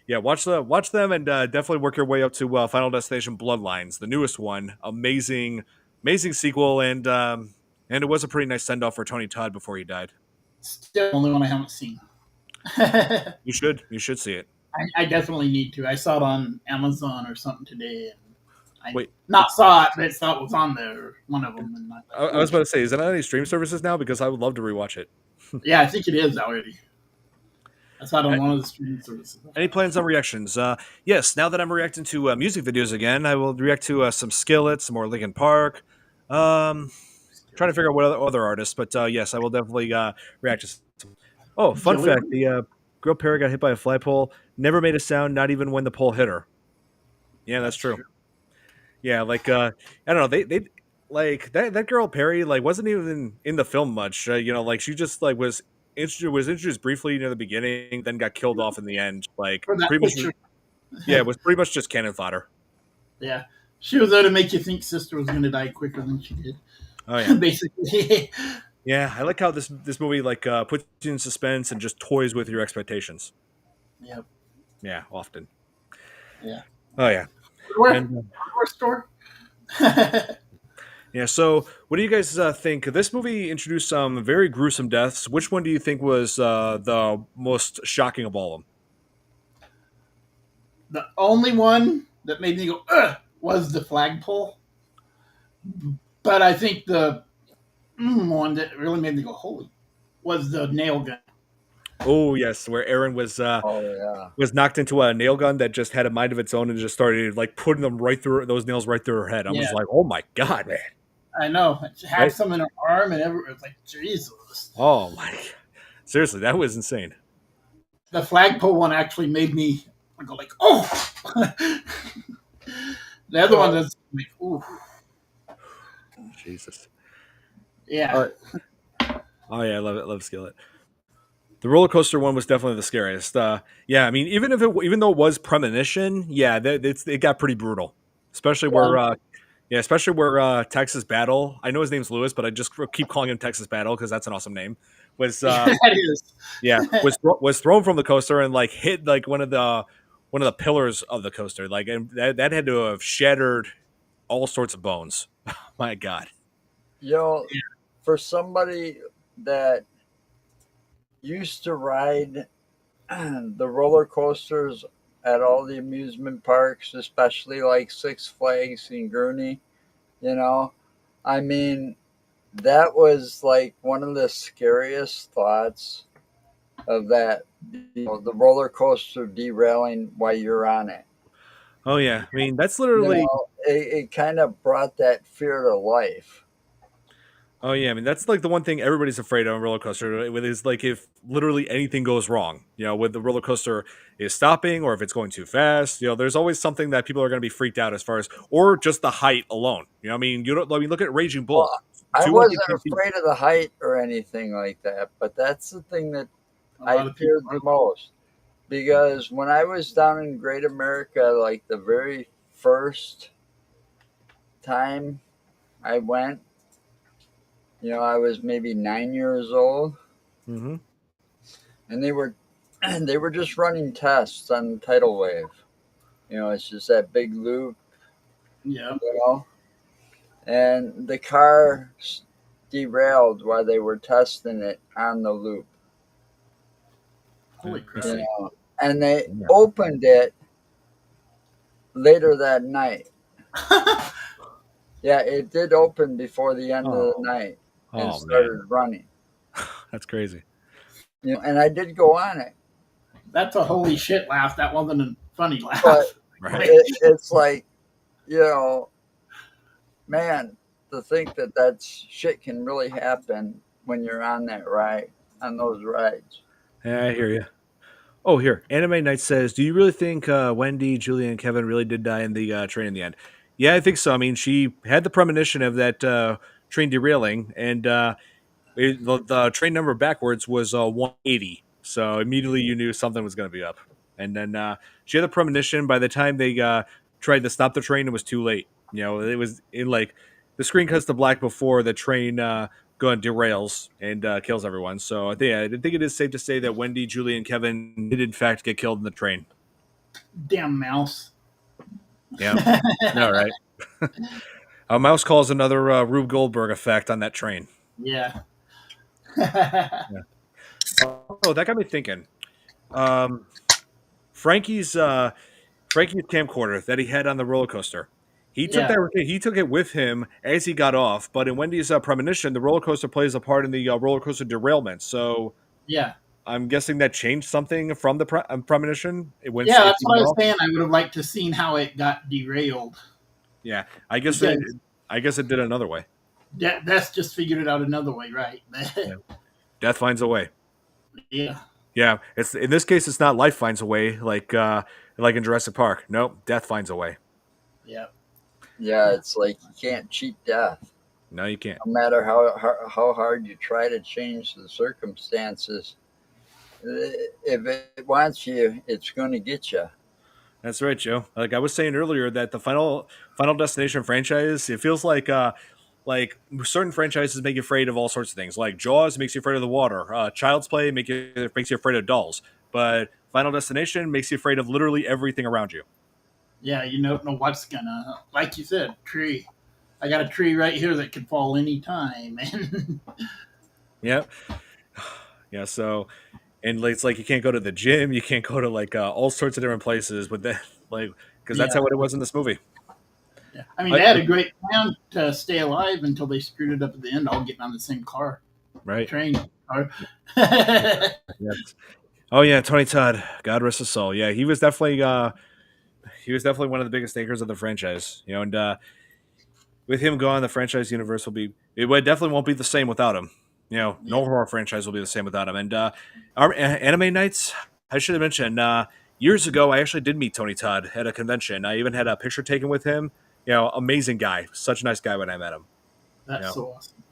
yeah, watch them, and definitely work your way up to Final Destination Bloodlines, the newest one. Amazing sequel, and it was a pretty nice send off for Tony Todd before he died. Still the only one I haven't seen. I You should see it. definitely need to. I saw it on Amazon or something today, and I Wait, not saw it, but saw it was on there. One of them. And I was about to say, is it on any stream services now? Because I would love to rewatch it. Yeah, I think it is already. I saw it on one of the streaming services. Any plans on reactions? Yes, now that I'm reacting to music videos again, I will react to some Skillet, some more Linkin Park. Trying to figure out what other artists, but yes, I will definitely react to some. Oh, fun Joey? fact: the girl Perry got hit by a flagpole, never made a sound, not even when the pole hit her. Yeah, that's true. Yeah, like I don't know, they like that girl Perry like wasn't even in the film much. You know, like she just like was introduced briefly near the beginning, then got killed off in the end. Like For that pretty much, picture. yeah, it was pretty much just cannon fodder. Yeah. She was there to make you think sister was going to die quicker than she did. Oh yeah, Basically. yeah. I like how this movie like puts you in suspense and just toys with your expectations. Yep. Yeah, often. Yeah. Oh yeah. Where? And, Store? yeah. So, what do you guys think? This movie introduced some very gruesome deaths. Which one do you think was the most shocking of all of them? The only one that made me go, ugh, was the flagpole. But I think the one that really made me go, holy, was the nail gun. Oh yes, where Aaron was Oh yeah. was knocked into a nail gun that just had a mind of its own and just started like putting them right through those nails right through her head. I was Yeah. like, oh my god, man! I know. She had Right? some in her arm and everywhere. It's like, Jesus. Oh my, seriously, that was insane. The flagpole one actually made me go like, oh. The other one that's like, ooh. Jesus. Yeah. Oh yeah, I love it. Love Skillet. The roller coaster one was definitely the scariest. Yeah, I mean, even though it was premonition, yeah, it got pretty brutal, especially where especially where Texas Battle. I know his name's Lewis, but I just keep calling him Texas Battle because that's an awesome name. Was That is. yeah was thrown from the coaster and like hit like one of the pillars of the coaster, like, and that had to have shattered all sorts of bones. My God. Yo, for somebody that used to ride the roller coasters at all the amusement parks, especially like Six Flags and Gurney, I mean, that was like one of the scariest thoughts of that, the roller coaster derailing while you're on it. Oh yeah, I mean that's literally. It kind of brought that fear to life. Oh yeah, I mean that's like the one thing everybody's afraid of on a roller coaster. With is like if literally anything goes wrong, when the roller coaster is stopping or if it's going too fast, there's always something that people are going to be freaked out as far as, or just the height alone. I mean, you don't. I mean, look at Raging Bull. Well, I wasn't afraid of the height or anything like that, but that's the thing that I feared the most. Because when I was down in Great America, like the very first time I went, I was maybe 9 years old, Mm-hmm. and they were just running tests on the tidal wave. It's just that big loop. Yeah. and the car derailed while they were testing it on the loop. Holy crap! You know, and they opened it later that night. Yeah, it did open before the end of the night and started running. That's crazy. You know, and I did go on it. That's a holy shit laugh. That wasn't a funny laugh. But Right. it's like, you know, man, to think that shit can really happen when you're on that ride, on those rides. Yeah, I hear you. Oh, here. Anime Night says, do you really think Wendy, Julia, and Kevin really did die in the train in the end? Yeah, I think so. I mean, she had the premonition of that train derailing, and the train number backwards was 180. So immediately you knew something was going to be up. And then she had the premonition. By the time they tried to stop the train, it was too late. You know, it was in like the screen cuts to black before the train going derails and kills everyone. So I think it is safe to say that Wendy, Julie, and Kevin did in fact get killed in the train. Damn mouse. Yeah, no, right. A mouse calls another Rube Goldberg effect on that train. Yeah. Yeah. Oh, that got me thinking. Frankie's camcorder that he had on the roller coaster. He took it with him as he got off. But in Wendy's premonition, the roller coaster plays a part in the roller coaster derailment. So yeah, I'm guessing that changed something from the premonition. That's what I was saying. I would have liked to seen how it got derailed. Yeah, I guess it did another way. Death just figured it out another way, right? Death finds a way. Yeah. Yeah, it's in this case, it's not life finds a way like in Jurassic Park. Nope, death finds a way. Yeah. Yeah, it's like you can't cheat death. No, you can't. No matter how hard you try to change the circumstances, if it wants you, it's going to get you. That's right, Joe. Like I was saying earlier, that the Final Destination franchise, it feels like certain franchises make you afraid of all sorts of things. Like Jaws makes you afraid of the water. Child's Play makes you afraid of dolls. But Final Destination makes you afraid of literally everything around you. Yeah, you don't know what's gonna, like you said, tree. I got a tree right here that could fall any time. Yeah. Yeah. So, and it's like you can't go to the gym, you can't go to like all sorts of different places, but then because that's how it was in this movie. Yeah. I mean, they had a great plan to stay alive until they screwed it up at the end, all getting on the same car. Right. Train car. Yes. Oh yeah, Tony Todd, God rest his soul. Yeah, he was definitely one of the biggest anchors of the franchise. You know, and with him gone, the franchise universe definitely won't be the same without him. You know, no horror franchise will be the same without him. And our anime nights, I should have mentioned, years ago, I actually did meet Tony Todd at a convention. I even had a picture taken with him. You know, amazing guy, such a nice guy when I met him. That's so awesome.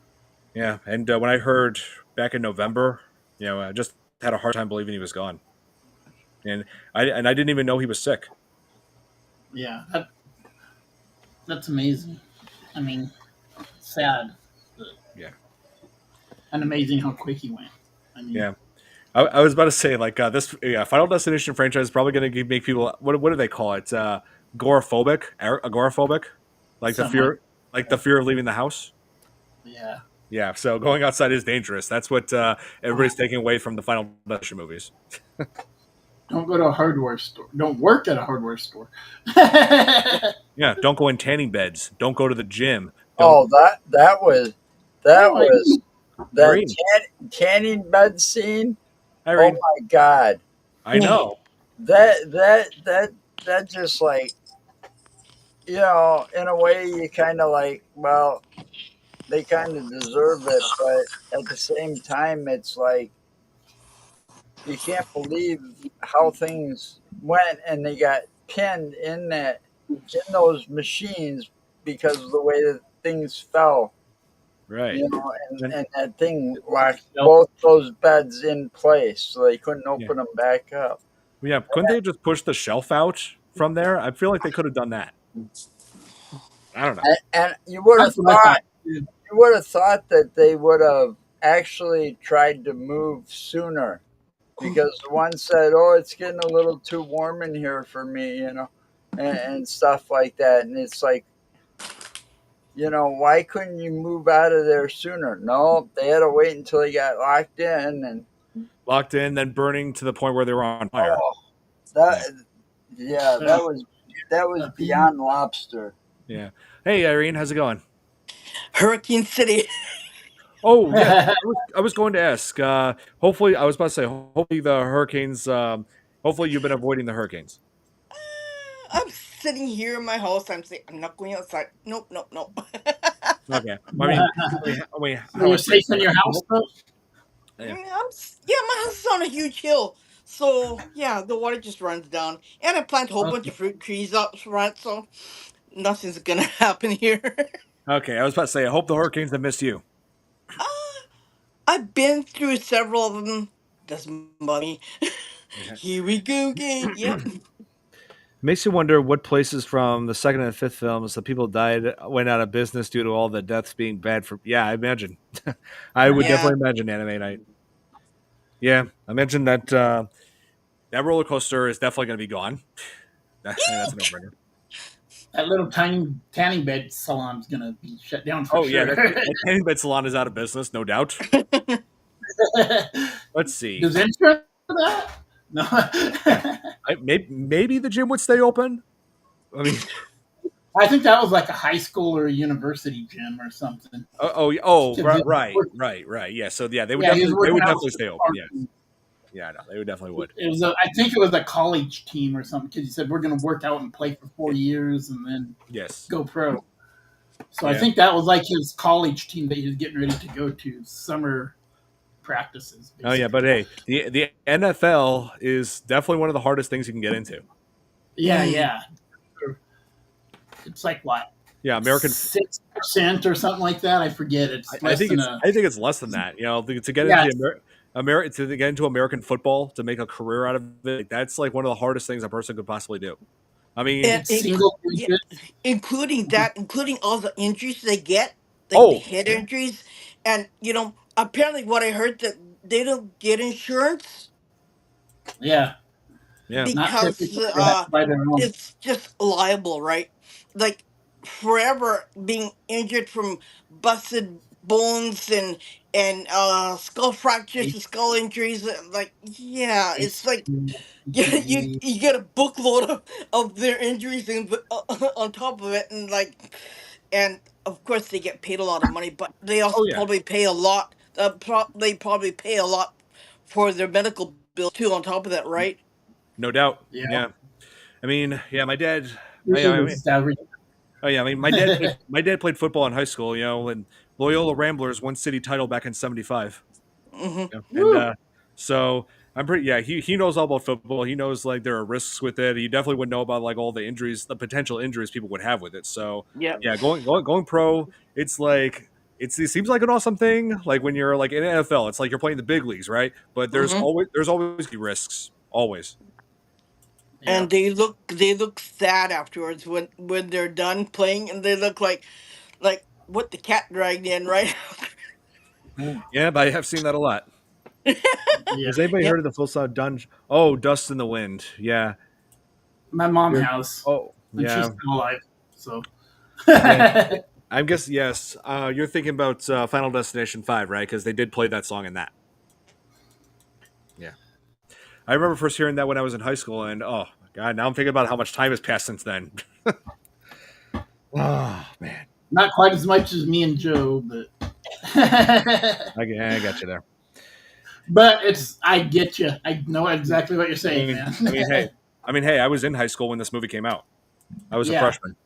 Yeah, and when I heard back in November, you know, I just had a hard time believing he was gone, and I didn't even know he was sick. Yeah, that's amazing. I mean, sad. Yeah, and amazing how quick he went. I mean, yeah. I was about to say this Final Destination franchise is probably going to make people what do they call it? Agoraphobic, like the fear of leaving the house. Yeah. Yeah, so going outside is dangerous. That's what everybody's taking away from the Final Destination movies. Don't go to a hardware store. Don't work at a hardware store. Yeah, don't go in tanning beds. Don't go to the gym. That was that tanning bed scene. Oh my God! I know that just like, you know, in a way you kind of like, well, they kind of deserve it, but at the same time, it's like you can't believe how things went, and they got pinned in those machines because of the way that things fell. Right. You know, and that thing locked both those beds in place, so they couldn't open them back up. Yeah, couldn't they just push the shelf out from there? I feel like they could have done that. I don't know. And you would have thought that they would have actually tried to move sooner, because one said, "Oh, it's getting a little too warm in here for me," you know, and stuff like that. And it's like, why couldn't you move out of there sooner? No, they had to wait until he got locked in and locked in, then burning to the point where they were on fire. Oh, that was beyond lobster. Yeah. Hey, Irene, how's it going? Hurricane City. Oh, yeah. I was going to ask. Hopefully, I was about to say, hopefully the hurricanes. Hopefully, you've been avoiding the hurricanes. I'm sitting here in my house. I'm saying I'm not going outside. Nope. Okay. So you're safe in your house, though? Yeah. My house is on a huge hill, so yeah, the water just runs down, and I plant a whole bunch of fruit trees up front, so nothing's gonna happen here. Okay, I was about to say, I hope the hurricanes have missed you. I've been through several of them. Doesn't bother me. Here we go again. Yep. Makes you wonder what places from the second and fifth films the people died went out of business due to all the deaths being bad for. Yeah, I imagine. I would definitely imagine Anime Night. Yeah, I imagine that that roller coaster is definitely going to be gone. That's a no-brainer. That little tiny tanning bed salon's going to be shut down for sure. Yeah, that tanning bed salon is out of business, no doubt. Let's see. Does insurance for that? No. Maybe the gym would stay open. I mean, I think that was like a high school or a university gym or something. Right. Yeah, so yeah, they would definitely stay open. Yeah, no, they would definitely would. I think it was a college team or something because he said we're going to work out and play for 4 years and then go pro. So I think that was like his college team that he was getting ready to go to summer practices. Basically. Oh yeah, but hey, the NFL is definitely one of the hardest things you can get into. Yeah. It's like what? Yeah, American 6% or something like that. I forget. I think it's less than that. To get into to get into American football, to make a career out of it, that's like one of the hardest things a person could possibly do. I mean, including all the injuries they get, like the head injuries, and apparently what I heard that they don't get insurance. Yeah. Because it's just liable, right? Like forever being injured from busted bones and skull fractures and skull injuries. It's like you get a bookload of their injuries on top of it, and of course they get paid a lot of money, but they also probably pay a lot. They probably pay a lot for their medical bill too. On top of that, right? No doubt. Yeah. I mean, my dad. My dad played football in high school. And Loyola Ramblers won city title back in '75. Mm-hmm. And so I'm pretty. Yeah, he knows all about football. He knows like there are risks with it. He definitely would know about like all the injuries, the potential injuries people would have with it. So going pro, it's like. It seems like an awesome thing. Like when you're like in NFL, it's like you're playing the big leagues, right? But there's always risks, always. And they look sad afterwards when they're done playing, and they look like what the cat dragged in, right? Yeah, but I have seen that a lot. Has anybody heard of the full song Dunge? Oh, Dust in the Wind. Yeah. My mom has. Oh, yeah. And she's still alive. So. I guess yes. You're thinking about Final Destination 5, right? Because they did play that song in that. Yeah. I remember first hearing that when I was in high school, and oh god, now I'm thinking about how much time has passed since then. Oh man, not quite as much as me and Joe, but I got you there. But I get you. I know exactly what you're saying, man. I mean, hey, I was in high school when this movie came out. I was a freshman.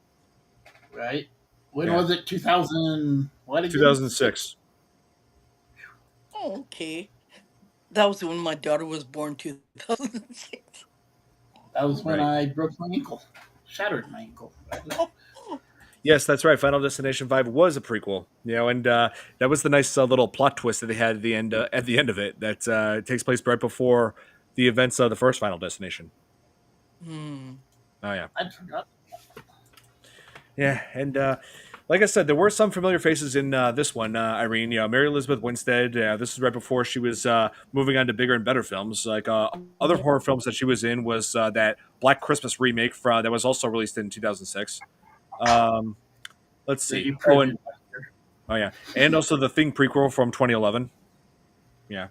Right. When was it? 2000? What? 2006. Oh, okay. That was when my daughter was born, 2006. That was when I broke my ankle. Shattered my ankle. Yes, that's right. Final Destination 5 was a prequel, and that was the nice little plot twist that they had at the end of it. That takes place right before the events of the first Final Destination. Hmm. Oh yeah, I forgot. Yeah, and like I said, there were some familiar faces in this one. Irene, Mary Elizabeth Winstead. This is right before she was moving on to bigger and better films. Like other horror films that she was in was that Black Christmas remake that was also released in 2006. let's see. Oh yeah, and also the Thing prequel from 2011. Yeah,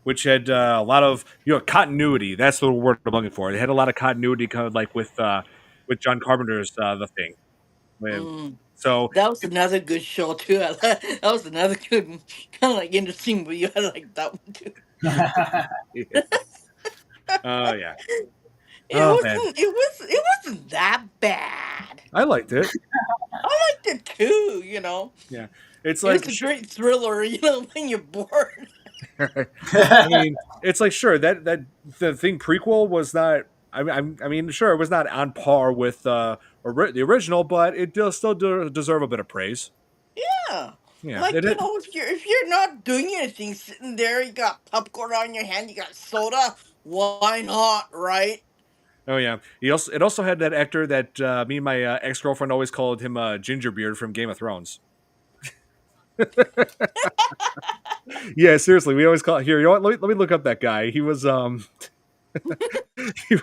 which had a lot of continuity. That's the word I'm looking for. It had a lot of continuity, kind of like with John Carpenter's The Thing. So that was another good show too. That was another good, kind of like interesting, but you had like that one too. Oh yeah. It wasn't that bad. I liked it. I liked it too. Yeah, it's like a great thriller. When you're bored. I mean, it's like sure that the Thing prequel was not. I mean, sure, it was not on par with the original, but it does still deserve a bit of praise. Yeah. Like if you're not doing anything, sitting there, you got popcorn on your hand, you got soda. Why not, right? Oh yeah. It also had that actor that me and my ex-girlfriend always called him Gingerbeard from Game of Thrones. Yeah, seriously, we always call here. You know what? Let me look up that guy. He was he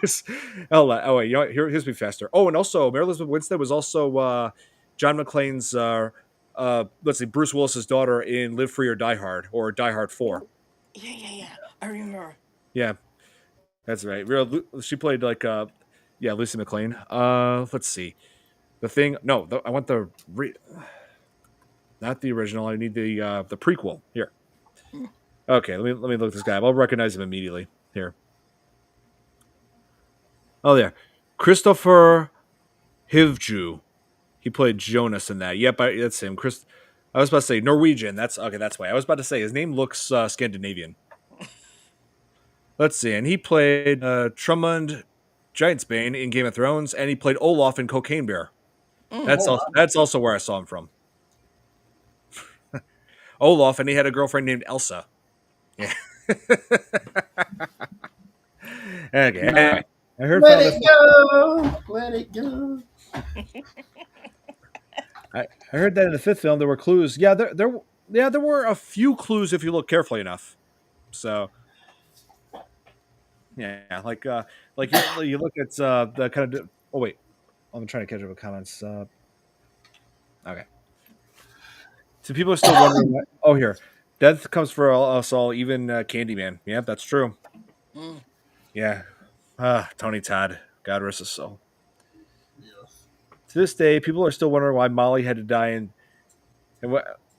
was wait, you know what? Here's me faster. Oh, and also Mary Elizabeth Winstead was also John McClane's let's see, Bruce Willis's daughter in Live Free or Die Hard or Die Hard 4. Yeah. I remember. Yeah. That's right. She played like Lucy McClane. Let's see. The Thing. No, I want not the original. I need the prequel here. Okay, let me look this guy up. I'll recognize him immediately here. Oh yeah, Christopher Hivju. He played Jonas in that. Yep, that's him. I was about to say Norwegian. That's why. I was about to say his name looks Scandinavian. Let's see, and he played Trumund Giantsbane in Game of Thrones, and he played Olaf in Cocaine Bear. That's also where I saw him from. Olaf, and he had a girlfriend named Elsa. Yeah. Okay. Anyway, I heard. Let it go. I heard that in the fifth film there were clues. Yeah, there were a few clues if you look carefully enough. So. Yeah, like you look at the kind of. Oh wait, I'm trying to catch up with comments. Okay. So people are still wondering. Oh, here, death comes for us all, even Candyman. Yeah, that's true. Yeah, Tony Todd, God rest his soul. Yes. To this day, people are still wondering why Molly had to die, and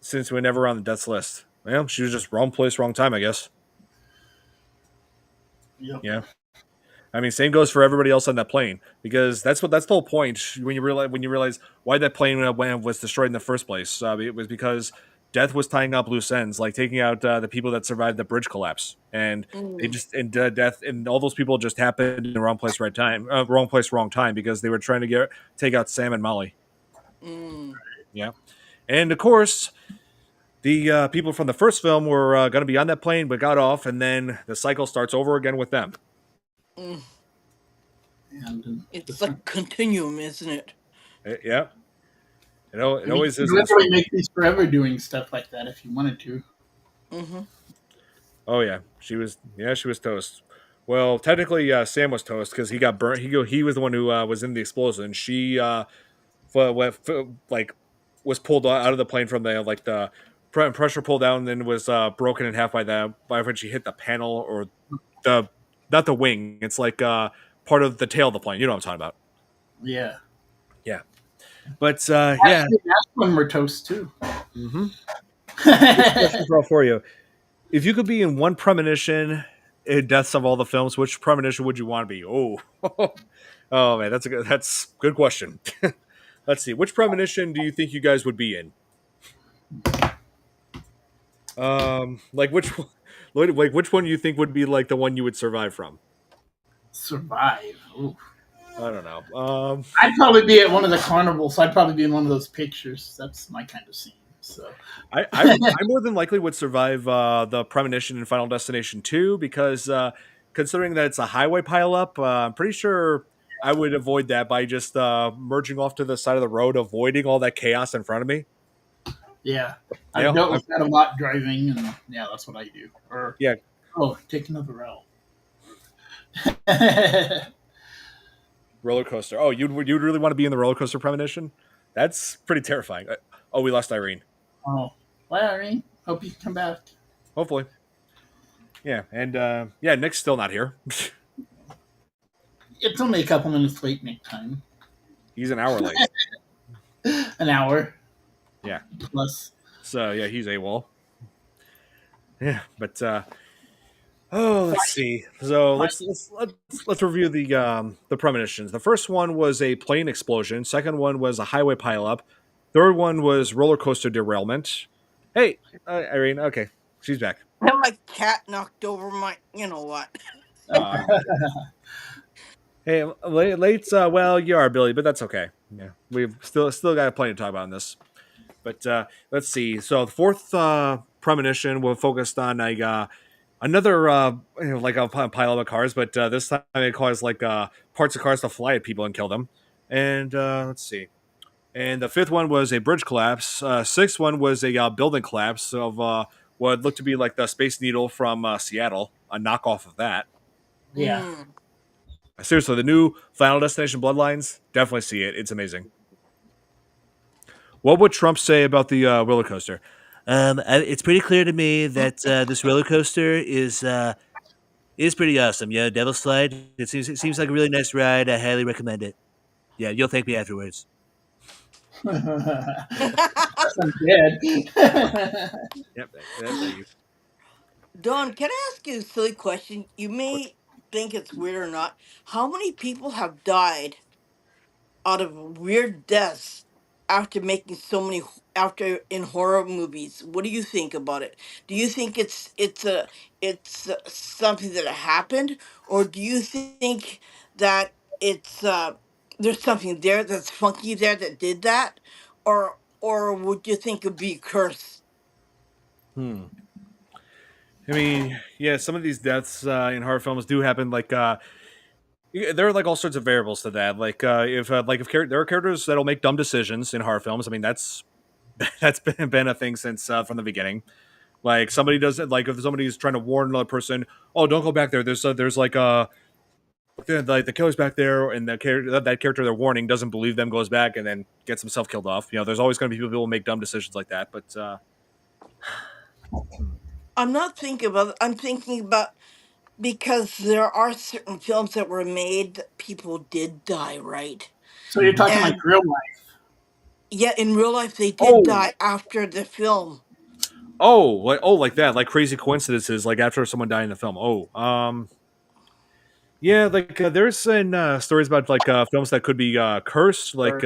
since we're never on the death's list. Well, she was just wrong place, wrong time, I guess. Yep. Yeah. I mean, same goes for everybody else on that plane, because that's the whole point when you realize why that plane was destroyed in the first place. It was because death was tying up loose ends, like taking out the people that survived the bridge collapse, and they just death and all those people just happened in the wrong place, wrong place, wrong time, because they were trying to take out Sam and Molly. Yeah, and of course, the people from the first film were going to be on that plane, but got off, and then the cycle starts over again with them. And it's a continuum, isn't it? Yeah. It always is. You could literally make these forever doing stuff like that if you wanted to. Oh yeah, she was toast. Well, technically, Sam was toast because he got burnt. He was the one who was in the explosion. She was pulled out of the plane from the pressure pull down, and then was broken in half by when she hit the panel or not the wing. It's like part of the tail of the plane. You know what I'm talking about? Yeah. Yeah. But yeah, that's when we're toast too. Question for you: if you could be in one premonition in deaths of all the films, which premonition would you want to be? Oh man, that's a good question. Let's see, which premonition do you think you guys would be in? Which one do you think would be like the one you would survive from? Survive? Ooh. I don't know. I'd probably be at one of the carnivals. I'd probably be in one of those pictures. That's my kind of scene. So I more than likely would survive the premonition in Final Destination 2 because considering that it's a highway pileup, I'm pretty sure I would avoid that by just merging off to the side of the road, avoiding all that chaos in front of me. Yeah, I've dealt with that a lot driving, and yeah, that's what I do. Or take another route. Roller coaster. Oh, you'd really want to be in the roller coaster premonition? That's pretty terrifying. Oh, we lost Irene. Oh, well, Irene, hope you come back. Hopefully. Yeah, and yeah, Nick's still not here. It's only a couple minutes late Nick time. He's an hour late. An hour. Yeah. Plus. So yeah, he's AWOL. Yeah, but oh, let's see. So let's review the premonitions. The first one was a plane explosion. Second one was a highway pileup. Third one was roller coaster derailment. Hey, Irene. Okay, she's back. And my cat knocked over my, you know what? Hey, late. Well, you are Billy, but that's okay. Yeah, we've still got plenty to talk about in this. But let's see. So the fourth premonition will focused on another like a pile of cars, but this time it caused like parts of cars to fly at people and kill them. And let's see. And the fifth one was a bridge collapse. Sixth one was a building collapse of what looked to be like the Space Needle from Seattle, a knockoff of that. Yeah. Seriously, the new Final Destination Bloodlines, definitely see it. It's amazing. What would Trump say about the roller coaster? It's pretty clear to me that this roller coaster is pretty awesome. Yeah, Devil's Slide. It seems like a really nice ride. I highly recommend it. Yeah, you'll thank me afterwards. I'm dead. Yep. Thank you. Don, can I ask you a silly question? You may think it's weird or not. How many people have died out of weird deaths after making so many after in horror movies? What do you think about it? Do you think it's something that happened, or do you think that it's there's something there that's funky there that did that, or would you think it'd be a curse? I mean, yeah, some of these deaths in horror films do happen. Like, there are like all sorts of variables to that. Like, if there are characters that'll make dumb decisions in horror films. I mean, that's been a thing since from the beginning. Like, somebody does it. Like, if somebody's trying to warn another person, oh, don't go back there. There's like the killer's back there, and that character they're warning doesn't believe them, goes back, and then gets himself killed off. You know, there's always going to be people who will make dumb decisions like that. But I'm not thinking about it. I'm thinking about because there are certain films that were made that people did die, right? So you're talking like And real life. yeah, in real life they did Oh. die after the film. like that, like crazy coincidences, like after someone died in the film. Yeah, like there's stories about like films that could be cursed, like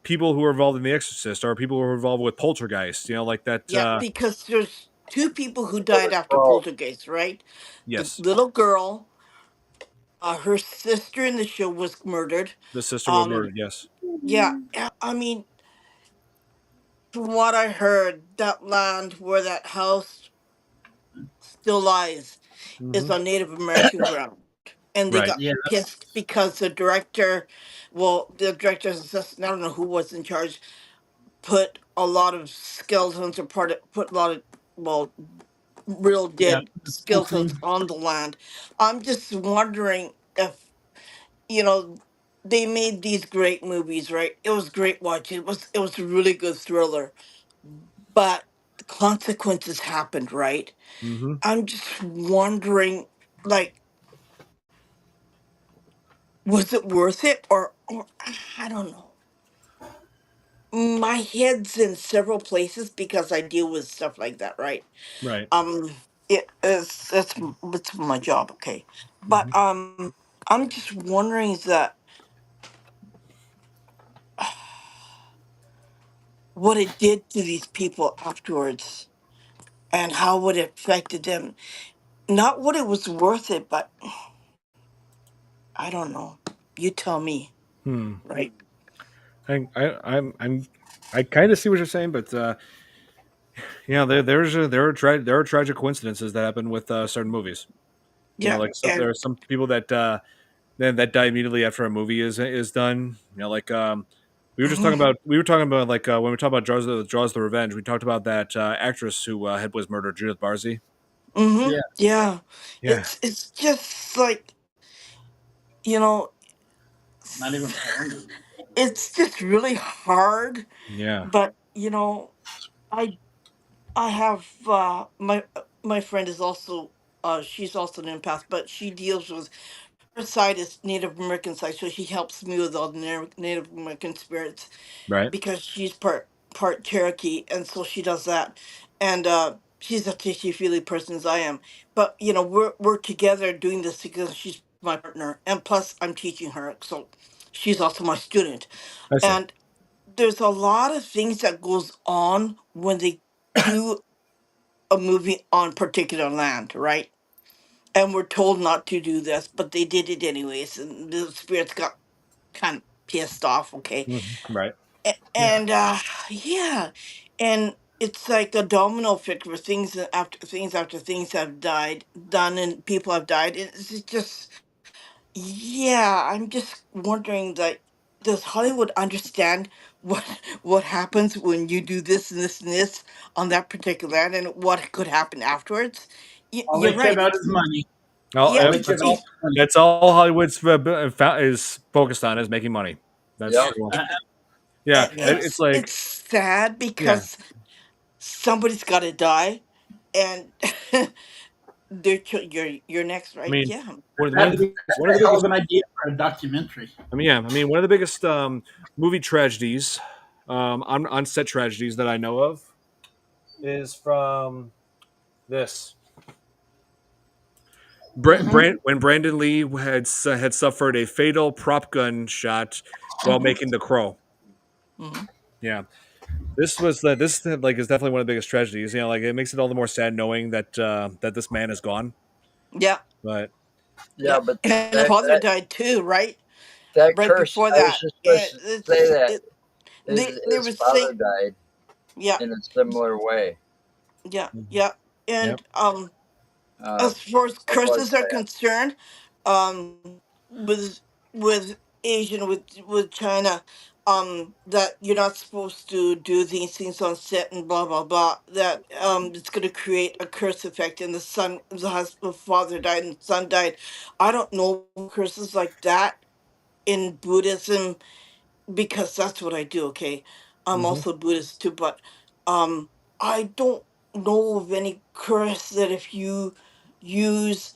people who are involved in The Exorcist or people who are involved with Poltergeist. You know, like that. Yeah, because there's two people who died after Poltergeist, right? The Yes, little girl, her sister in the show was murdered. the sister was murdered. Yes. Yeah, I mean, from what I heard, that land where that house still lies is on Native American ground. And they Right. got Yeah. pissed because the director, the director's assistant, I don't know who was in charge, put a lot of skeletons or put a lot of, well, real dead skeletons on the land. I'm just wondering if, you know, they made these great movies, right? It was great watching. It was a really good thriller. But the consequences happened, right? Mm-hmm. I'm just wondering, like, was it worth it, or I don't know. My head's in several places because I deal with stuff like that, right? Right. It's my job, okay. But I'm just wondering that what it did to these people afterwards and how it affected them. Not what it was worth it, but I don't know. You tell me, right? I kind of see what you're saying, but yeah, there are tragic coincidences that happen with certain movies. You know, Yeah, like there and are some people that then that die immediately after a movie is done. You know, like we were talking about like when we talked about Jaws the Revenge, we talked about that actress who had was murdered, Judith Barzey. Yeah. yeah. Yeah. It's just like, you know, Not even horror movie. it's just really hard. Yeah. But I I have my friend is also she's also an empath, but she deals with her side is Native American side, so she helps me with all the Native American spirits Right. because she's part Cherokee, and so she does that, and she's a touchy feely person as I am. But we're together doing this because she's my partner, and plus I'm teaching her, so she's also my student, I see. and there's a lot of things that goes on when they do a movie on particular land, right? And we're told not to do this, but they did it anyways, and the spirits got kind of pissed off. Okay, Right. Yeah. and yeah, and it's like a domino effect where things after things have died, done, and people have died. And it's just, yeah, I'm just wondering, like, does Hollywood understand what what happens when you do this and this and this on that particular land, and what could happen afterwards? All You're they care right. about is money. Oh, Yeah, All yep, they care about is money. that's all Hollywood's is focused on is making money. That's Yep. true. Uh, Yeah, it's it's like sad yeah. because somebody's got to die, and you're next, I right? mean, Yeah. that'd be one of the a hell of biggest. an idea for a documentary. I mean, yeah. I mean, one of the biggest movie tragedies, on set tragedies that I know of, is from this. Hmm. When Brandon Lee had suffered a fatal prop gun shot while Hmm. making The Crow. Hmm. Yeah, this like is definitely one of the biggest tragedies. Like it makes it all the more sad knowing that this man is gone. Yeah. But Yeah, Yeah. but And the that father that died too, right? that Right curse, before I was that. just Yeah. supposed to say that They his were father saying, died yeah, in a similar way. yeah, Mhm. yeah. Yep. And Uh, as far as it was curses are sad. concerned, um, with Asian with China, that you're not supposed to do these things on set and blah blah blah. That it's going to create a curse effect, and the father died and the son died. I don't know curses like that in Buddhism because that's what I do. Okay, I'm Hmm. also Buddhist too, but um, I don't know of any curse that if you use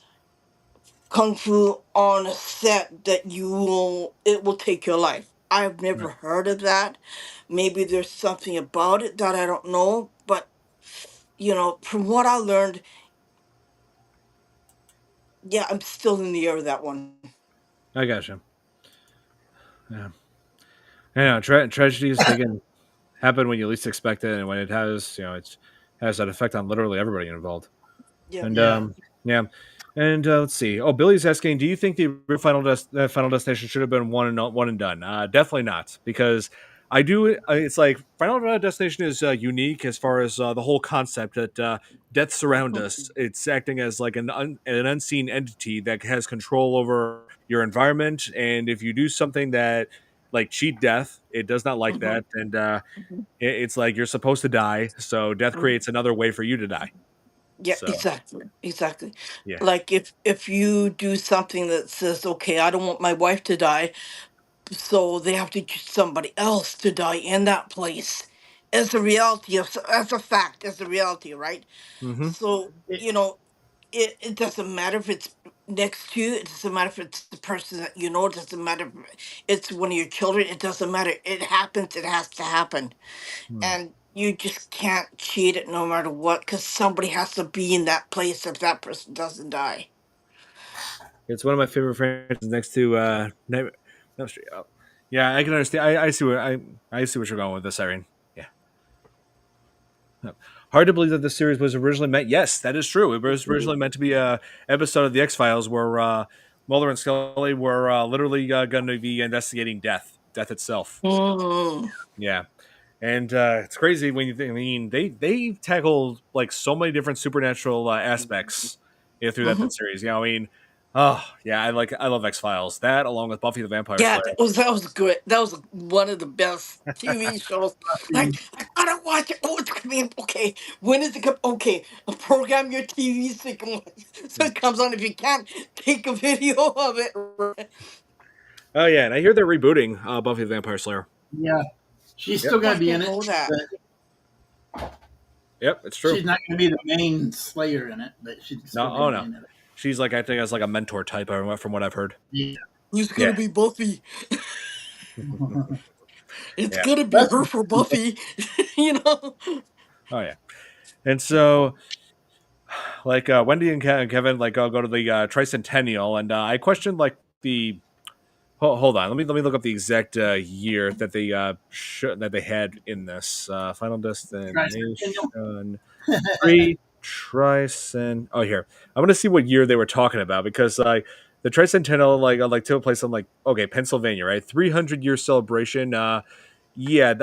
kung fu on a set that it will take your life. I've never Right. heard of that. Maybe there's something about it that I don't know, but from what I learned, yeah, I'm still in the air with that one. I gotcha. Yeah. Yeah. Tragedies they can happen when you least expect it, and when it has, it has that effect on literally everybody involved. Yeah. And Yeah. yeah. And let's see. Oh, Billy's asking, do you think the real Final Destination should have been one and done? Definitely not, because I do. It's like Final Destination is unique as far as the whole concept that deaths around us. It's acting as like an unseen entity that has control over your environment, and if you do something that like cheat death, it does not like Hmm. that, and it's like you're supposed to die, so death Hmm. creates another way for you to die. Yeah, So exactly. Exactly. yeah. Like if you do something that says, okay, I don't want my wife to die, so they have to choose somebody else to die in that place. As a reality as a fact, as a reality, right? Mm-hmm. So, It, it doesn't matter if it's next to you, it doesn't matter if it's the person that it doesn't matter if it's one of your children, it doesn't matter. It happens, it has to happen. Hmm. And you just can't cheat it no matter what, because somebody has to be in that place if that person doesn't die. It's one of my favorite franchises next to no Street. Oh. Yeah, I can understand. I see what you're going with this, Irene. Yeah. Yep. Hard to believe that the series was originally meant. Yes, that is true. It was originally meant to be a episode of the X Files where Mulder and Scully were literally going to be investigating death itself. Mm. Yeah, and it's crazy when you think. I mean, they tackled like so many different supernatural aspects through Hmm. that series. I mean, oh yeah, I love X Files. That along with Buffy the Vampire Yeah, Slayer. that was good. That was one of the best TV shows. Like, Buffy, I gotta watch it. Oh, it's coming. Okay, when is it come? Okay, program your TV so so it comes on. If you can't, take a video of it. Oh yeah, and I hear they're rebooting Buffy the Vampire Slayer. Yeah, she's still going to be in it. Yep, it's true. She's not going to be the main Slayer in it, but she's still going to be in it. She's like acting as like a mentor type, from what I've heard. Yeah, who's going to be Buffy? It's going to be her for Buffy, you know. Oh yeah, and so like Wendy and Kevin like go to the tricentennial, and I questioned like the. Hold on, let me look up the exact year that they that they had in this Final Destination pre-tricent. Oh, here I'm gonna see what year they were talking about, because the tricentennial like took place in like, okay, Pennsylvania, right? 300-year celebration. Yeah, yeah,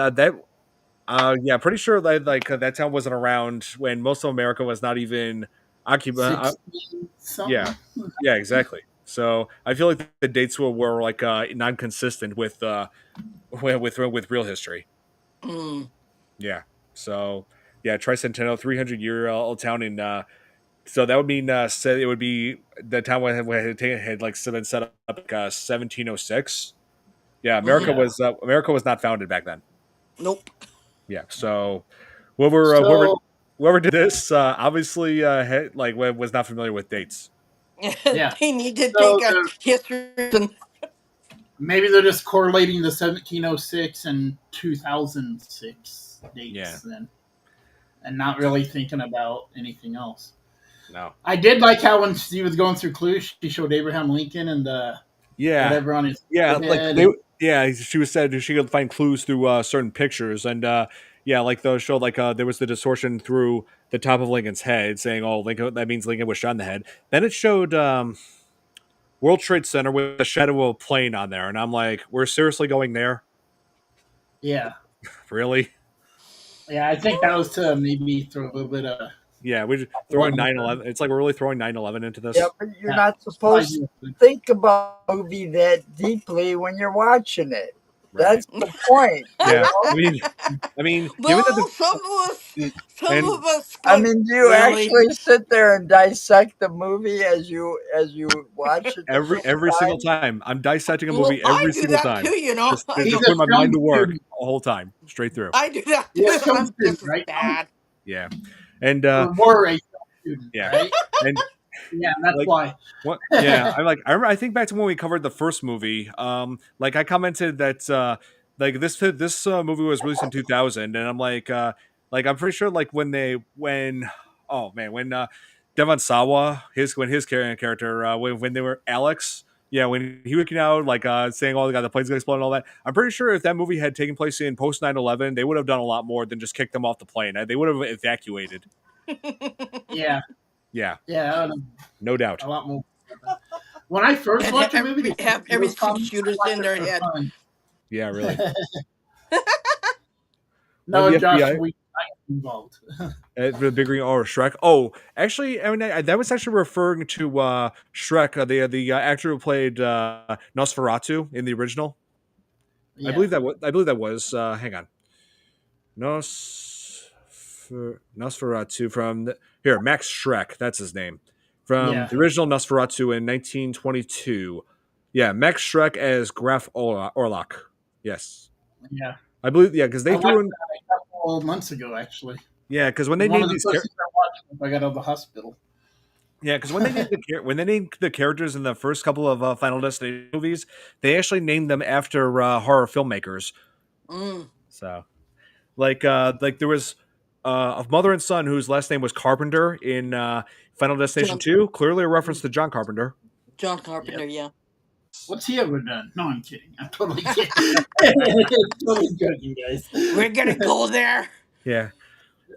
pretty sure that that town wasn't around when most of America was not even occupied. Yeah, exactly. So I feel like the dates were like non-consistent with real history. Yeah. So yeah, tricentennial, 300-year old town in. So that would mean said it would be the town had like been set up like 1706. Yeah, America was not founded back then. Nope. Yeah. So whoever did this obviously was not familiar with dates. Yeah. They need to take a history. Maybe they're just correlating the 1706 and 2006 dates then, and not really thinking about anything else. No. I did like how when she was going through clues, she showed Abraham Lincoln and whatever on his like she was said she could find clues through certain pictures, and like those showed like there was the distortion through the top of Lincoln's head saying, oh, Lincoln, that means Lincoln was shot in the head. Then it showed World Trade Center with a shadow of a plane on there, and I'm like, we're seriously going there? Yeah. Really? Yeah, I think that was to maybe throw a little bit of. Yeah, we're throwing 9/11. It's like we're really throwing 9/11 into this. Yeah, but you're not supposed to think about a movie that deeply when you're watching it. Right. That's the point. Yeah, I mean, well, some of us. I mean, do you actually sit there and dissect the movie as you watch it? Every single time, I'm dissecting a movie every single time. Too, you know, just put my mind to work the whole time, straight through. I do that too. Yeah, I'm just right? bad. Yeah, and we're a student, yeah, right? and yeah, that's like, why. What? Yeah, I think back to when we covered the first movie. Like I commented that like this movie was released in 2000, and I'm like I'm pretty sure like when Devon Sawa his character when they were Alex. Yeah, when he was looking out, like saying, "Oh, the plane's gonna explode" and all that. I'm pretty sure if that movie had taken place in post 9/11, they would have done a lot more than just kick them off the plane. They would have evacuated. Yeah. Yeah. Yeah. No doubt. A lot more. When I first watched the movie, they have every 6 shooters in their head. Yeah, really. No, Josh, we involved. The big green Shrek. Oh, actually, I mean that was actually referring to Shrek, the actor who played Nosferatu in the original. Yeah. I believe that was. Hang on, Nosferatu from Max Schreck. That's his name from the original Nosferatu in 1922. Yeah, Max Schreck as Graf Orlok. Yes. Yeah. I believe. Yeah, because they threw in a couple months ago, actually. Yeah, because when they named these characters, I got out of the hospital. Yeah, because when they named the characters in the first couple of Final Destination movies, they actually named them after horror filmmakers. So, like there was a mother and son whose last name was Carpenter in Final Destination 2, clearly a reference to John Carpenter. John Carpenter, yeah. What's he ever done? No, I'm kidding. I'm totally kidding. Totally joking, guys. We're gonna go there. Yeah.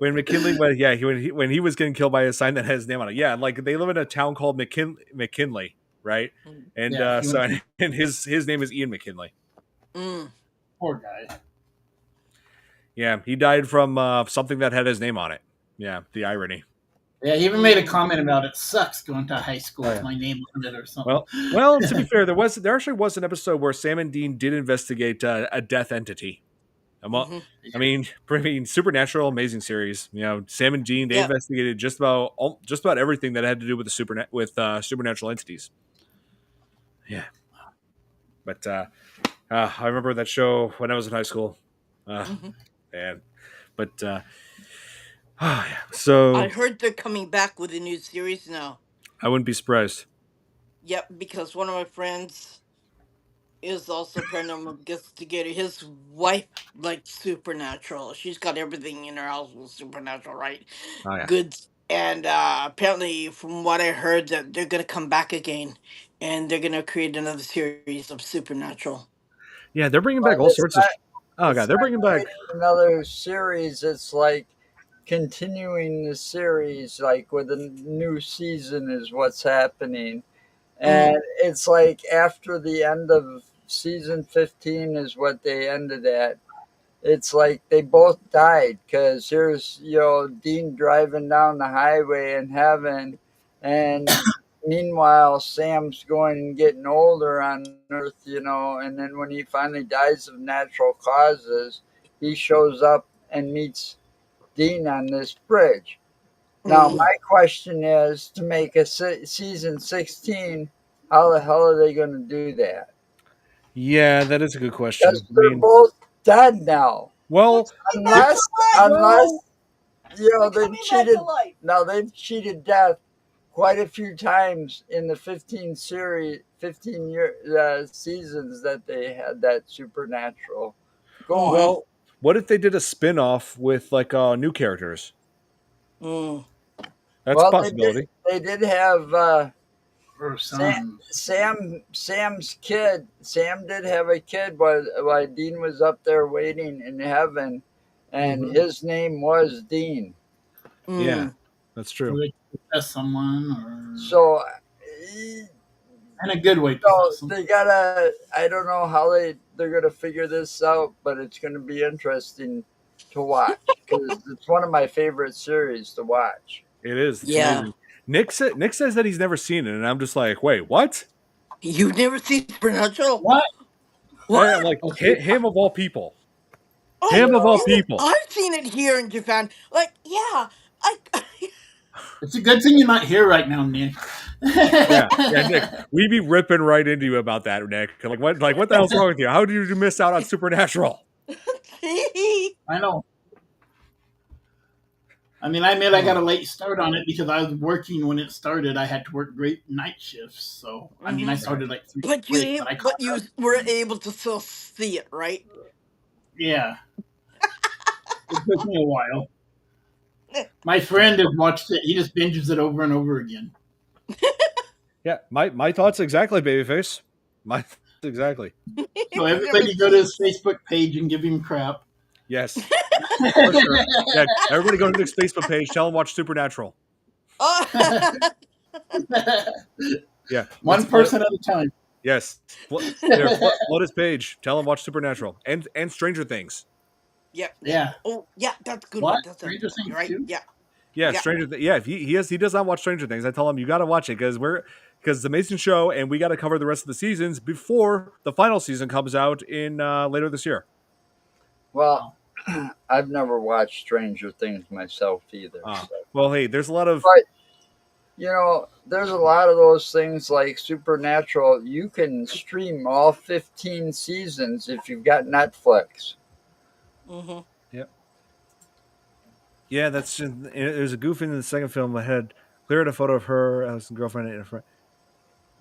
When McKinley when he was getting killed by a sign that has his name on it. Yeah, like they live in a town called McKinley, right? And and his name is Ian McKinley. Poor guy. Yeah, he died from something that had his name on it. Yeah, the irony. Yeah, he even made a comment about it sucks going to high school with my name on it or something. Well, to be fair, there actually was an episode where Sam and Dean did investigate a death entity. I mean, Supernatural, amazing series. You know, Sam and Dean, they investigated just about everything that had to do with supernatural entities. Yeah. But I remember that show when I was in high school. And but so I heard they're coming back with a new series now. I wouldn't be surprised. Yep, because one of my friends is also paranormal investigator. His wife likes supernatural. She's got everything in her house with supernatural, right? Oh yeah. Goods. And apparently, from what I heard, that they're gonna come back again, and they're gonna create another series of supernatural. Yeah, they're bringing But back all sorts of. Oh god, they're bringing back another series. It's like continuing the series, like with a new season, is what's happening. And it's like after the end of season 15 is what they ended at. It's like they both died because here's, Dean driving down the highway in heaven, and meanwhile Sam's going and getting older on Earth, and then when he finally dies of natural causes, he shows up and meets Dean on this bridge. Now, my question is, to make a season 16, how the hell are they going to do that? Yeah, that is a good question. Because they're both dead now. Well, unless they've cheated. Now they've cheated death quite a few times in the 15 seasons that they had that supernatural. Well, what if they did a spin-off with like new characters? That's a possibility. They did have Sam's kid. Sam did have a kid while Dean was up there waiting in heaven, and his name was Dean. Yeah, that's true. Someone, or so, in a good way. They gotta. I don't know how they're gonna figure this out, but it's gonna be interesting to watch because it's one of my favorite series to watch. It is. It's amazing. Nick says that he's never seen it, and I'm just like, wait, what? You've never seen Supernatural? What? I'm like, him of all people. Him of all people. I've seen it here in Japan. Like, yeah, It's a good thing you're not here right now, Nick. yeah, Nick. We'd be ripping right into you about that, Nick. Like, what the hell's wrong with you? How did you miss out on Supernatural? I know. I mean, I admit I got a late start on it because I was working when it started. I had to work great night shifts, so I mean, I started like 3 But you were able to still see it, right? Yeah. It took me a while. My friend has watched it. He just binges it over and over again. Yeah, my thoughts exactly, babyface. My thoughts exactly. So everybody go to his Facebook page and give him crap. Yes. For sure. Yeah, everybody go to Nick's Facebook page. Tell him watch Supernatural. Yeah. One person at a time. Yes. Flood his page. Tell him watch Supernatural. And Stranger Things. Yeah. Oh, yeah, that's good. What? That's Stranger Things, right? too? Yeah, Stranger Things. Yeah, if he does not watch Stranger Things, I tell him you got to watch it because it's an amazing show, and we got to cover the rest of the seasons before the final season comes out in later this year. Well, I've never watched Stranger Things myself either. So. Well, hey, there's a lot of. But, there's a lot of those things like Supernatural. You can stream all 15 seasons if you've got Netflix. Mm-hmm. Yep. Yeah, that's just, there's a goof in the second film. I had cleared a photo of her as a girlfriend and a friend.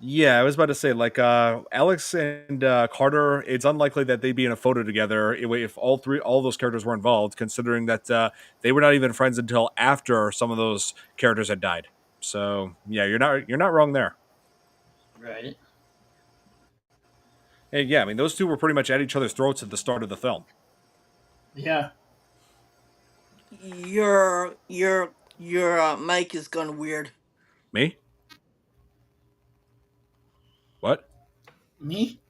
Yeah, I was about to say, like, Alex and Carter, it's unlikely that they'd be in a photo together if all those characters were involved, considering that they were not even friends until after some of those characters had died. So, yeah, you're not wrong there. Right. And yeah, I mean, those two were pretty much at each other's throats at the start of the film. Yeah. Your mic is gone weird. Me? What? Me?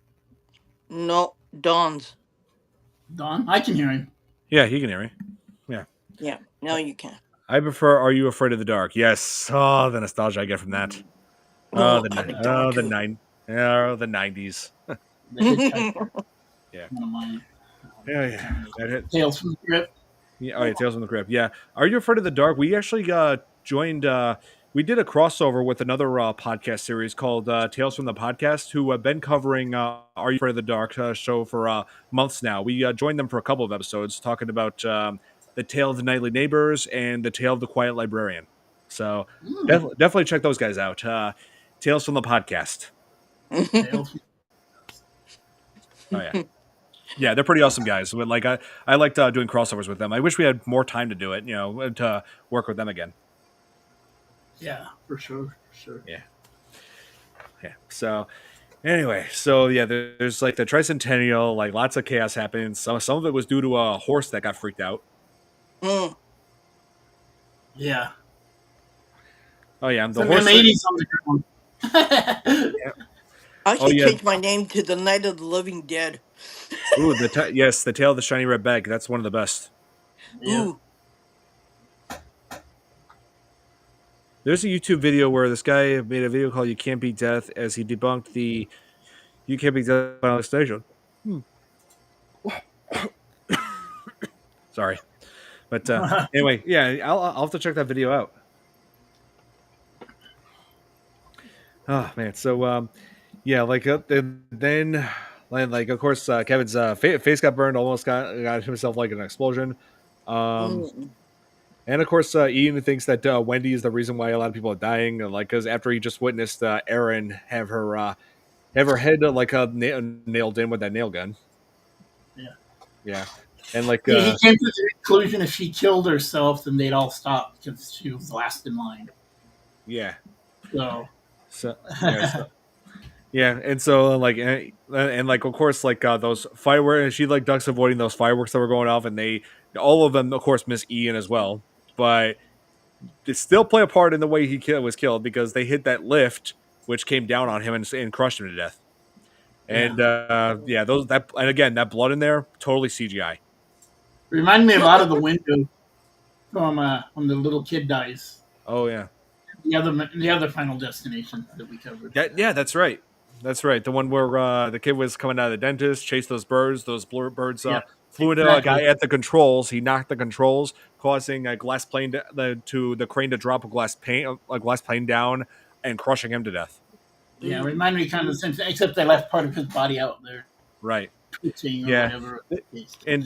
No, Don's. Don? I can hear him. Yeah, he can hear me. Yeah. Yeah, now you can. I prefer Are You Afraid of the Dark? Yes. Oh, the nostalgia I get from that. The 90s. Yeah. Yeah. Tales from the Crypt. Yeah, Tales from the Crypt. Yeah. Are You Afraid of the Dark? We actually joined we did a crossover with another podcast series called Tales from the Podcast, who have been covering Are You Afraid of the Dark show for months now. We joined them for a couple of episodes talking about the Tale of the Nightly Neighbors and the Tale of the Quiet Librarian. So definitely check those guys out. Tales from the Podcast. Tales. Oh yeah. Yeah, they're pretty awesome guys. Like I liked doing crossovers with them. I wish we had more time to do it, to work with them again. Yeah, for sure. Yeah. So anyway, there's like the tricentennial, like lots of chaos happening. Some of it was due to a horse that got freaked out. Yeah. Oh yeah, the horse. M80s on the ground. Yeah. I should change my name to the Night of the Living Dead. Ooh, the Tale of the Shiny Red Bag. That's one of the best. Yeah. Ooh. There's a YouTube video where this guy made a video called "You Can't Beat Death" as he debunked the "You Can't Beat Death" Final Destination. Sorry, but anyway, yeah, I'll have to check that video out. Oh man, so yeah, like then like of course Kevin's face got burned, almost got himself like an explosion. And of course, Ian thinks that Wendy is the reason why a lot of people are dying, like because after he just witnessed Erin have her head nailed in with that nail gun. Yeah, and like he came to the conclusion if she killed herself, then they'd all stop because she was last in line. Yeah. Yeah, and so like and like of course like those fireworks, and she like ducks avoiding those fireworks that were going off, and all of them of course miss Ian as well. But they still play a part in the way he was killed because they hit that lift, which came down on him and crushed him to death. And and again, that blood in there, totally CGI. Reminded me a lot of the window from when the little kid dies. Oh yeah, the other Final Destination that we covered. Yeah, that's right. That's right. The one where the kid was coming out of the dentist, chased those birds. Those birds flew into a guy at the controls. He knocked the controls, causing a glass plane to the crane to drop a glass plane down and crushing him to death. Yeah, reminded me kind of the same thing, except they left part of his body out there. Right. Yeah. Whatever. And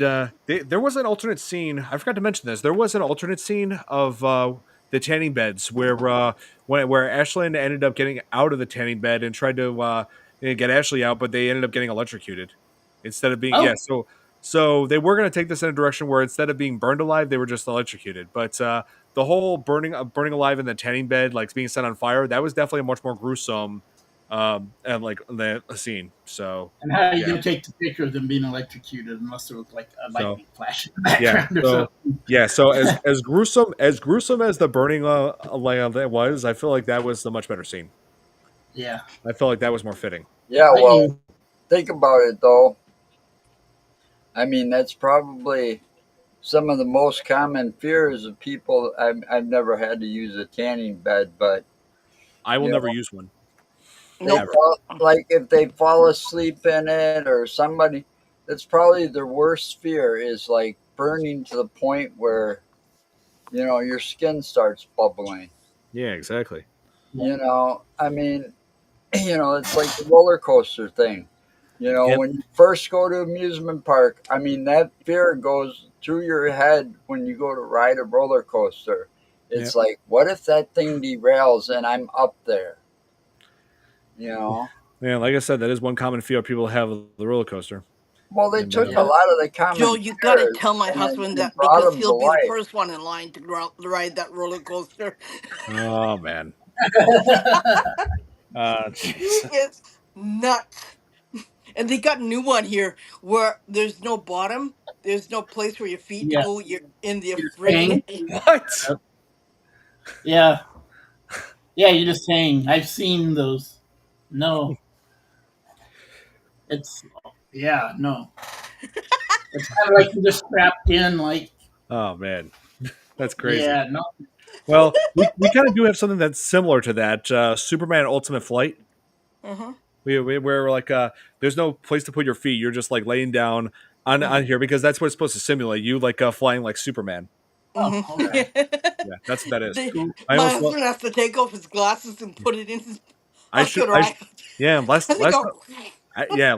there was an alternate scene. I forgot to mention this. There was an alternate scene of the tanning beds where Ashlyn ended up getting out of the tanning bed and tried to get Ashley out, but they ended up getting electrocuted instead of being So they were going to take this in a direction where instead of being burned alive, they were just electrocuted. But the whole burning alive in the tanning bed, like being set on fire, that was definitely a much more gruesome and like the scene. So and how you can take the picture of them being electrocuted unless there was like a lightning flash in the background. So as gruesome as the burning that was, I feel like that was the much better scene. Yeah, I felt like that was more fitting. Yeah, well, think about it though. I mean, that's probably some of the most common fears of people. I've never had to use a tanning bed, but I will never use one. Like if they fall asleep in it or somebody, that's probably their worst fear is like burning to the point where, your skin starts bubbling. Yeah, exactly. I mean, it's like the roller coaster thing. When you first go to amusement park, I mean, that fear goes through your head when you go to ride a roller coaster. It's like, what if that thing derails and I'm up there? Yeah, like I said, that is one common fear people have of the roller coaster. Well, they took a lot of the common Joe, you gotta tell my husband that because he'll be the first one in line to ride that roller coaster. Oh man. It's nuts. And they got a new one here where there's no bottom, there's no place where your feet go. You're in the frame. What? Yeah, you're just saying. I've seen those. No, it's no. It's kind of like you're just strapped in, like. Oh man, that's crazy. Yeah, no. Well, we kind of do have something that's similar to that. Superman Ultimate Flight. Uh-huh. Where like there's no place to put your feet. You're just like laying down on here because that's what it's supposed to simulate. You like flying like Superman. Oh, okay. Yeah, that's what that is. My husband has to take off his glasses and put it in his bucket, right? Yeah, last And they go,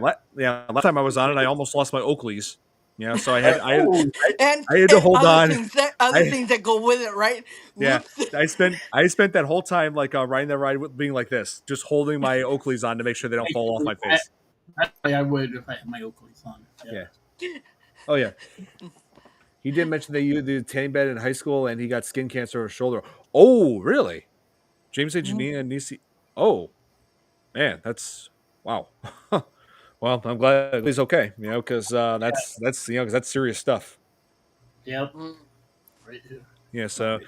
last time I was on it, I almost lost my Oakleys. Yeah, so I Oh, had to hold other on. things that go with it, right? Yeah, Whoops. I spent that whole time like riding that ride with being like this, just holding my Oakleys on to make sure they don't fall off my face. I would if I had my Oakleys on. Yeah. Oh yeah. He did mention that you did tanning bed in high school and he got skin cancer of his shoulder. Oh, really? James H. Nisi. Oh, man, that's wow. Well, I'm glad he's okay. You know, because that's because that's serious stuff. Yep. Right here. Yeah. So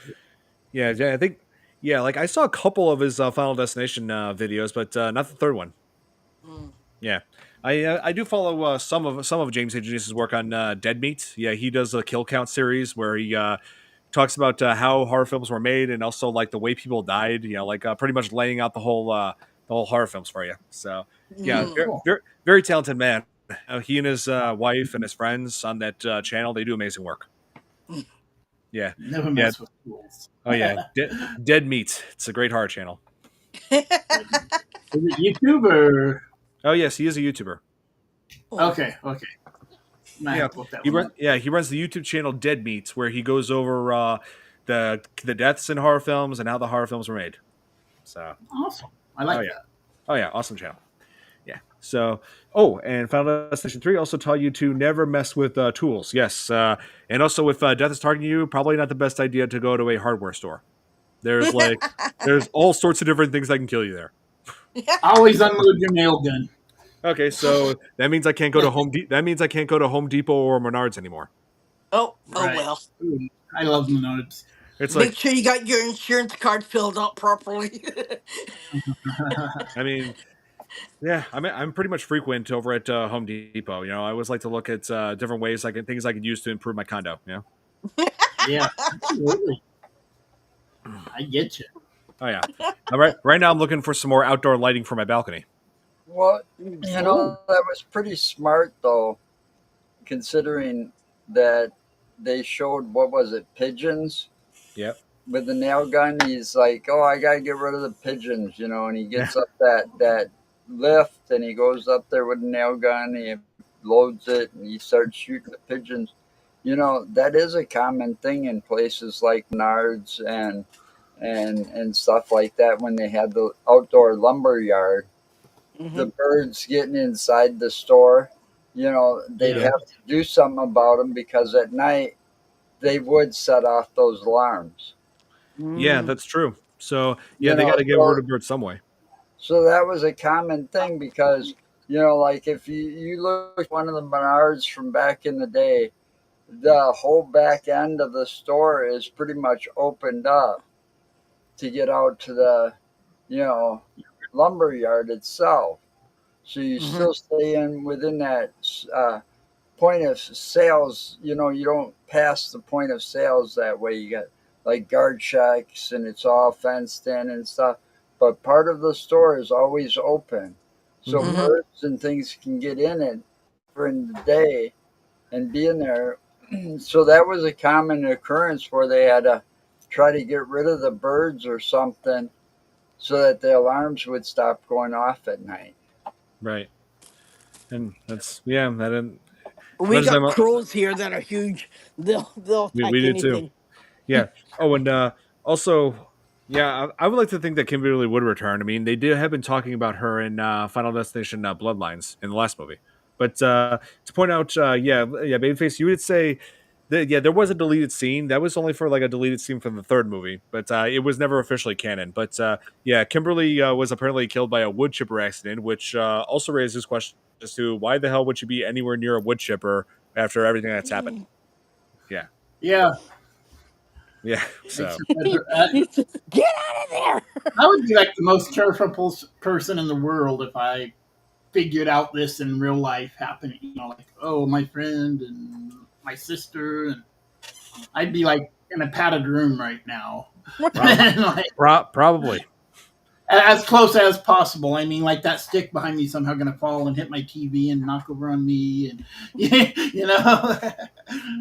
yeah, I think like I saw a couple of his Final Destination videos, but not the third one. Yeah, I do follow some of James H. Nisi's work on Dead Meat. Yeah, he does a Kill Count series where he talks about how horror films were made and also like the way people died. You know, like pretty much laying out the whole horror films for you. So yeah, very talented man. He and his wife and his friends on that channel, they do amazing work. Yeah, Never mess with tools. Oh yeah, Dead Meat. It's a great horror channel. Is it YouTube or? Oh yes, he is a YouTuber. Okay. He runs the YouTube channel Dead Meat, where he goes over the deaths in horror films and how the horror films were made. So awesome! I like that. Oh yeah, awesome channel. Yeah. So and Final Destination 3 also taught you to never mess with tools. Yes, and also if death is targeting you, probably not the best idea to go to a hardware store. There's there's all sorts of different things that can kill you there. Always unload your nail gun. Okay, so that means I can't go to Home Depot or Menards anymore. Oh well. Ooh, I love Menards. Make sure you got your insurance card filled out properly. I mean, yeah, I'm pretty much frequent over at Home Depot. You know, I always like to look at different ways things I could use to improve my condo. You know? Yeah, absolutely. I get you. Oh yeah. All right. Right now, I'm looking for some more outdoor lighting for my balcony. Well, you know, that was pretty smart though, considering that they showed pigeons. Yep. With the nail gun, he's like, "Oh, I gotta get rid of the pigeons," you know, and he gets up that lift and he goes up there with the nail gun. He loads it and he starts shooting the pigeons. You know, that is a common thing in places like Menards and stuff like that when they had the outdoor lumber yard. Mm-hmm. The birds getting inside the store, you know, they'd have to do something about them because at night they would set off those alarms. Yeah, that's true. So they got to get rid of birds some way. So that was a common thing because, you know, like if you look at one of the Menards from back in the day, the whole back end of the store is pretty much opened up to get out to the, you know, lumber yard itself. So you still stay within that point of sales. You know, you don't pass the point of sales that way. You got like guard checks and it's all fenced in and stuff. But part of the store is always open. So birds and things can get in it during the day and be in there. So that was a common occurrence where they had to try to get rid of the birds or something so that the alarms would stop going off at night. Right. And that's we got crows here that are huge. They'll attack we do anything. too. Yeah. Oh, and also, yeah, I would like to think that Kimberly would return. I mean, they have been talking about her in Final Destination Bloodlines in the last movie. But to point out, Babyface, you would say that there was a deleted scene. That was only for like a deleted scene from the third movie, but it was never officially canon. But Kimberly was apparently killed by a wood chipper accident, which also raises questions as to why the hell would she be anywhere near a wood chipper after everything that's happened. Yeah. Yeah. Yeah. So get out of there. I would be like the most careful person in the world if I figured out this in real life happening. You know, like, oh, my friend and my sister, and I'd be like in a padded room right now. Probably. As close as possible. I mean, like that stick behind me somehow going to fall and hit my TV and knock over on me, and you know.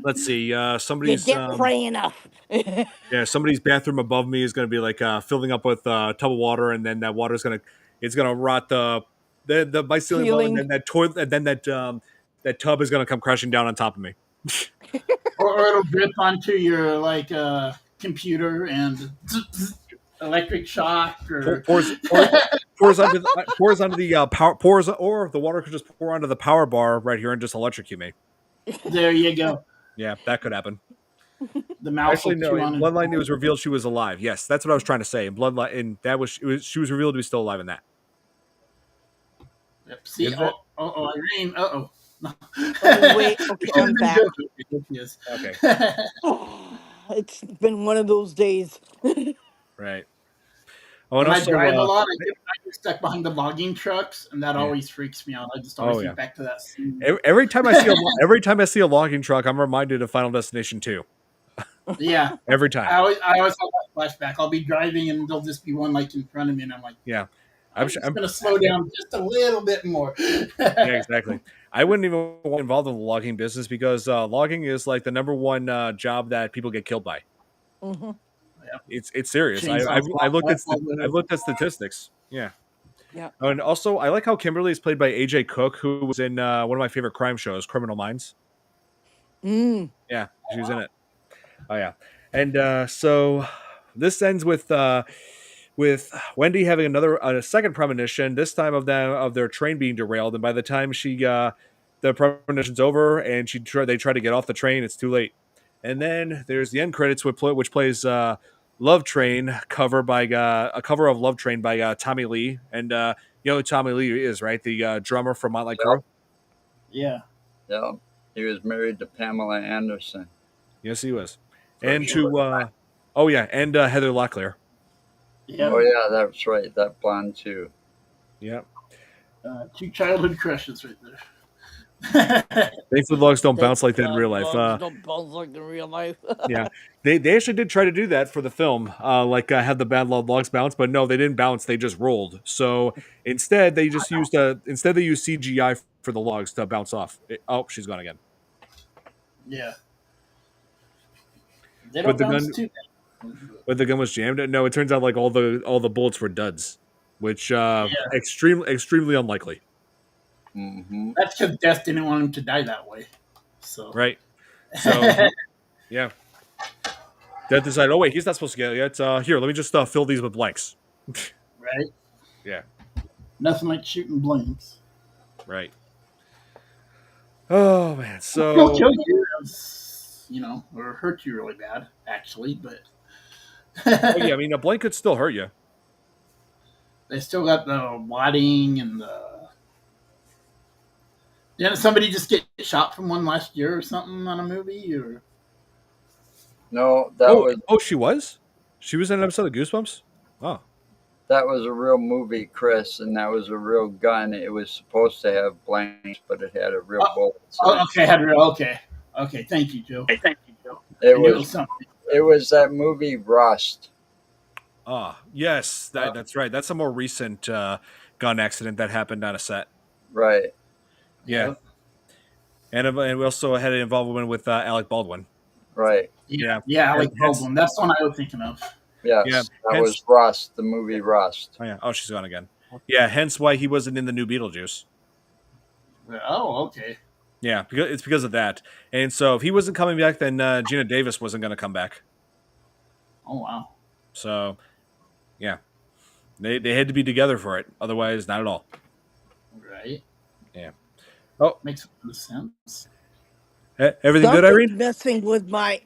Let's see. You Somebody's didn't pray enough. somebody's bathroom above me is going to be like filling up with a tub of water, and then that water's gonna rot the my ceiling above, and then that toilet, and then that tub is gonna come crashing down on top of me. or it'll drip onto your computer and electric shock, or pours onto the power pours, or the water could just pour onto the power bar right here and just electrocute me. There you go. Yeah, that could happen. The mouse. Actually, no. In Bloodline, it was revealed she was alive. Yes, that's what I was trying to say. In Bloodline, and she was revealed to be still alive in that. Yep. See, Irene. Oh wait, okay, I'm back. Yes. Okay. It's been one of those days. Right. Oh, and when I drive a lot, I get stuck behind the logging trucks, and that always freaks me out. I just always think back to that scene. Every time I see a logging truck, I'm reminded of Final Destination 2. Yeah. Every time. I always have that flashback. I'll be driving, and there'll just be one like in front of me, and I'm like, yeah. I'm going to slow down just a little bit more. Yeah, exactly. I wouldn't even want involved in the logging business because logging is like the number one job that people get killed by. Mm-hmm. Yeah. It's serious. I looked at statistics. Yeah. Yeah. And also, I like how Kimberly is played by AJ Cook, who was in one of my favorite crime shows, Criminal Minds. Yeah, she was in it. Oh yeah, and so this ends with Wendy having a second premonition. This time of their train being derailed, and by the time the premonition's over and they try to get off the train, it's too late. And then there's the end credits which plays Love Train cover by a cover of Love Train by Tommy Lee, and you know who Tommy Lee is, right? The drummer from Motley Crue. Yeah. Yeah. He was married to Pamela Anderson. Yes, he was. And to and Heather Locklear. Yeah. Oh yeah, that's right. That blonde too. Yeah. Two childhood crushes right there. Thankfully, logs don't bounce like that in real life. Don't bounce like in real life. Yeah, they actually did try to do that for the film, had the bad logs bounce, but no, they didn't bounce. They just rolled. So instead, they just used CGI for the logs to bounce off. She's gone again. Yeah. They don't bounce too bad. But the gun was jammed. No, it turns out like all the bullets were duds, which extremely unlikely. Mm-hmm. That's because Death didn't want him to die that way. So right. So yeah, Death decided, oh wait, he's not supposed to get it yet. Here, let me just fill these with blanks. Right. Yeah. Nothing like shooting blanks. Right. Oh man, so he'll kill you, or hurt you really bad, actually. But yeah, I mean, a blank could still hurt you. They still got the wadding and the. Didn't somebody just get shot from one last year or something on a movie? Or no, that was. Oh, she was. She was in an episode of Goosebumps. Oh, that was a real movie, Chris, and that was a real gun. It was supposed to have blanks, but it had a real bullet. Okay. Thank you, Joe. It was that movie Rust. Ah, yes, that's right. That's a more recent gun accident that happened on a set. Right. Yeah. And we also had an involvement with Alec Baldwin. Right. Yeah, Alec Baldwin. That's the one I was thinking of. Yes, that was Rust, the movie Rust. Oh, yeah. Oh, she's gone again. Yeah, hence why he wasn't in the new Beetlejuice. Oh, okay. Yeah, it's because of that. And so if he wasn't coming back, then Gina Davis wasn't going to come back. Oh, wow. So, yeah. They had to be together for it. Otherwise, not at all. Right. Yeah. Oh. Makes sense. Everything good, Irene? Messing with my...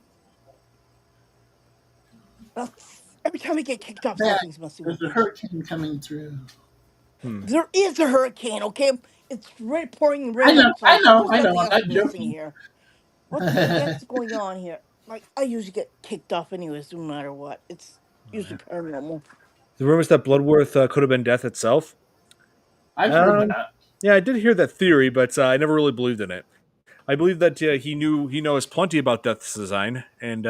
every time I get kicked off, something's messing with me. There's a hurricane coming through. There is a hurricane, okay? It's pouring rain. I know. Missing here. What's going on here? Like, I usually get kicked off anyways, no matter what. It's usually paranormal. The rumors that Bloodworth could have been death itself. I've heard that. Yeah, I did hear that theory, but I never really believed in it. I believe that he knows plenty about Death's design, and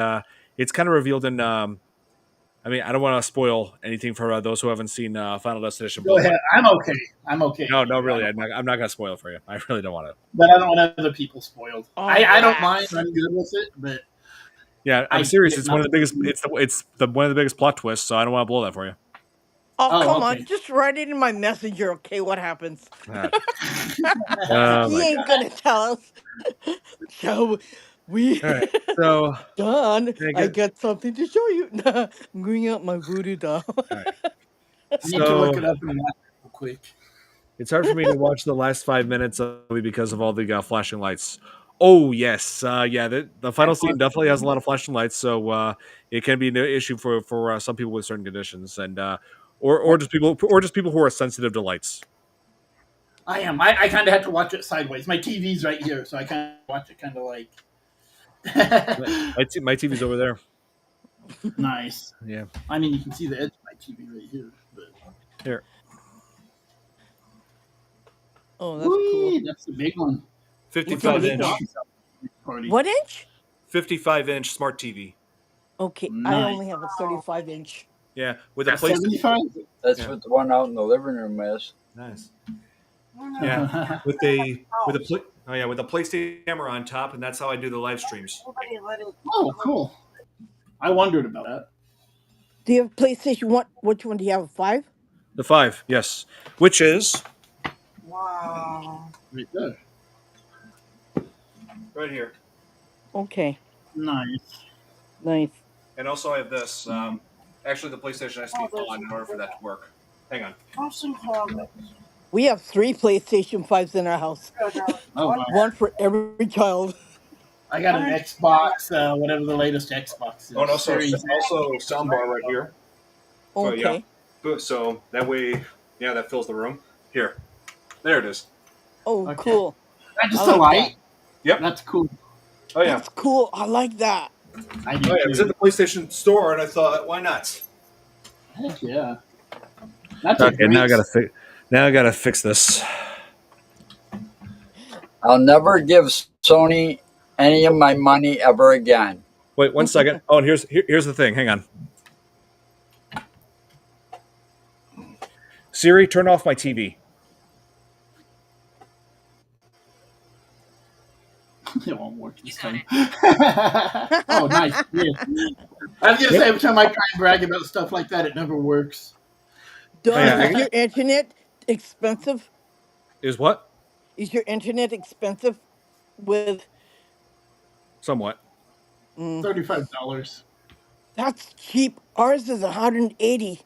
it's kind of revealed in. I'm I mean, I don't want to spoil anything for those who haven't seen Final Destination. Go ahead. I'm okay. I'm okay. No, really. I'm not going to spoil it for you. I really don't want to. But I don't want other people spoiled. I don't mind. I'm good with it, but yeah, I'm serious. It's one of the biggest. It's one of the biggest plot twists. So I don't want to blow that for you. Oh, come on. Just write it in my messenger, okay? What happens? He ain't going to tell us. So, we... All right. So... Don, I got something to show you. I'm going out my voodoo doll. Right. I need to look it up and watch it real quick. It's hard for me to watch the last 5 minutes because of all the flashing lights. Oh, yes. The final scene definitely has a lot of flashing lights, so it can be an issue for some people with certain conditions, and or just people who are sensitive to lights. I am. I kind of had to watch it sideways. My TV's right here, so I kind of watch it kind of like. my TV's over there. Nice. Yeah. I mean, you can see the edge of my TV right here. But... Here. Oh, that's cool. That's the big one. 55-inch. What inch? 55-inch smart TV. Okay, nice. I only have a 35-inch. Yeah, with a PlayStation. That's what the one out in the living room is. Nice. Yeah, with a PlayStation camera on top, and that's how I do the live streams. Oh, cool! I wondered about that. Do you have PlayStation 1? Which one do you have? A 5? The 5, yes. Which is right there, right here. Okay. Nice. And also, I have this. Actually, the PlayStation has to be on in order for that to work. Hang on. We have 3 PlayStation 5s in our house. Oh, wow. One for every child. I got an Xbox, whatever the latest Xbox is. Oh, and also soundbar right here. Okay. So that way, that fills the room. Here. There it is. Oh, okay. Cool. That's just a light? Yep. That's cool. Oh, yeah. That's cool. I like that. I do it was at the PlayStation store, and I thought, why not? Heck yeah. That's okay, now I gotta fix this. I'll never give Sony any of my money ever again. Wait 1 second. Oh, and here's the thing. Hang on. Siri, turn off my TV. It won't work this time. Oh, nice. Yeah. I was going to say, every time I try and brag about stuff like that, it never works. Is your internet expensive? Is what? Is your internet expensive with... Somewhat. $35. That's cheap. Ours is $180.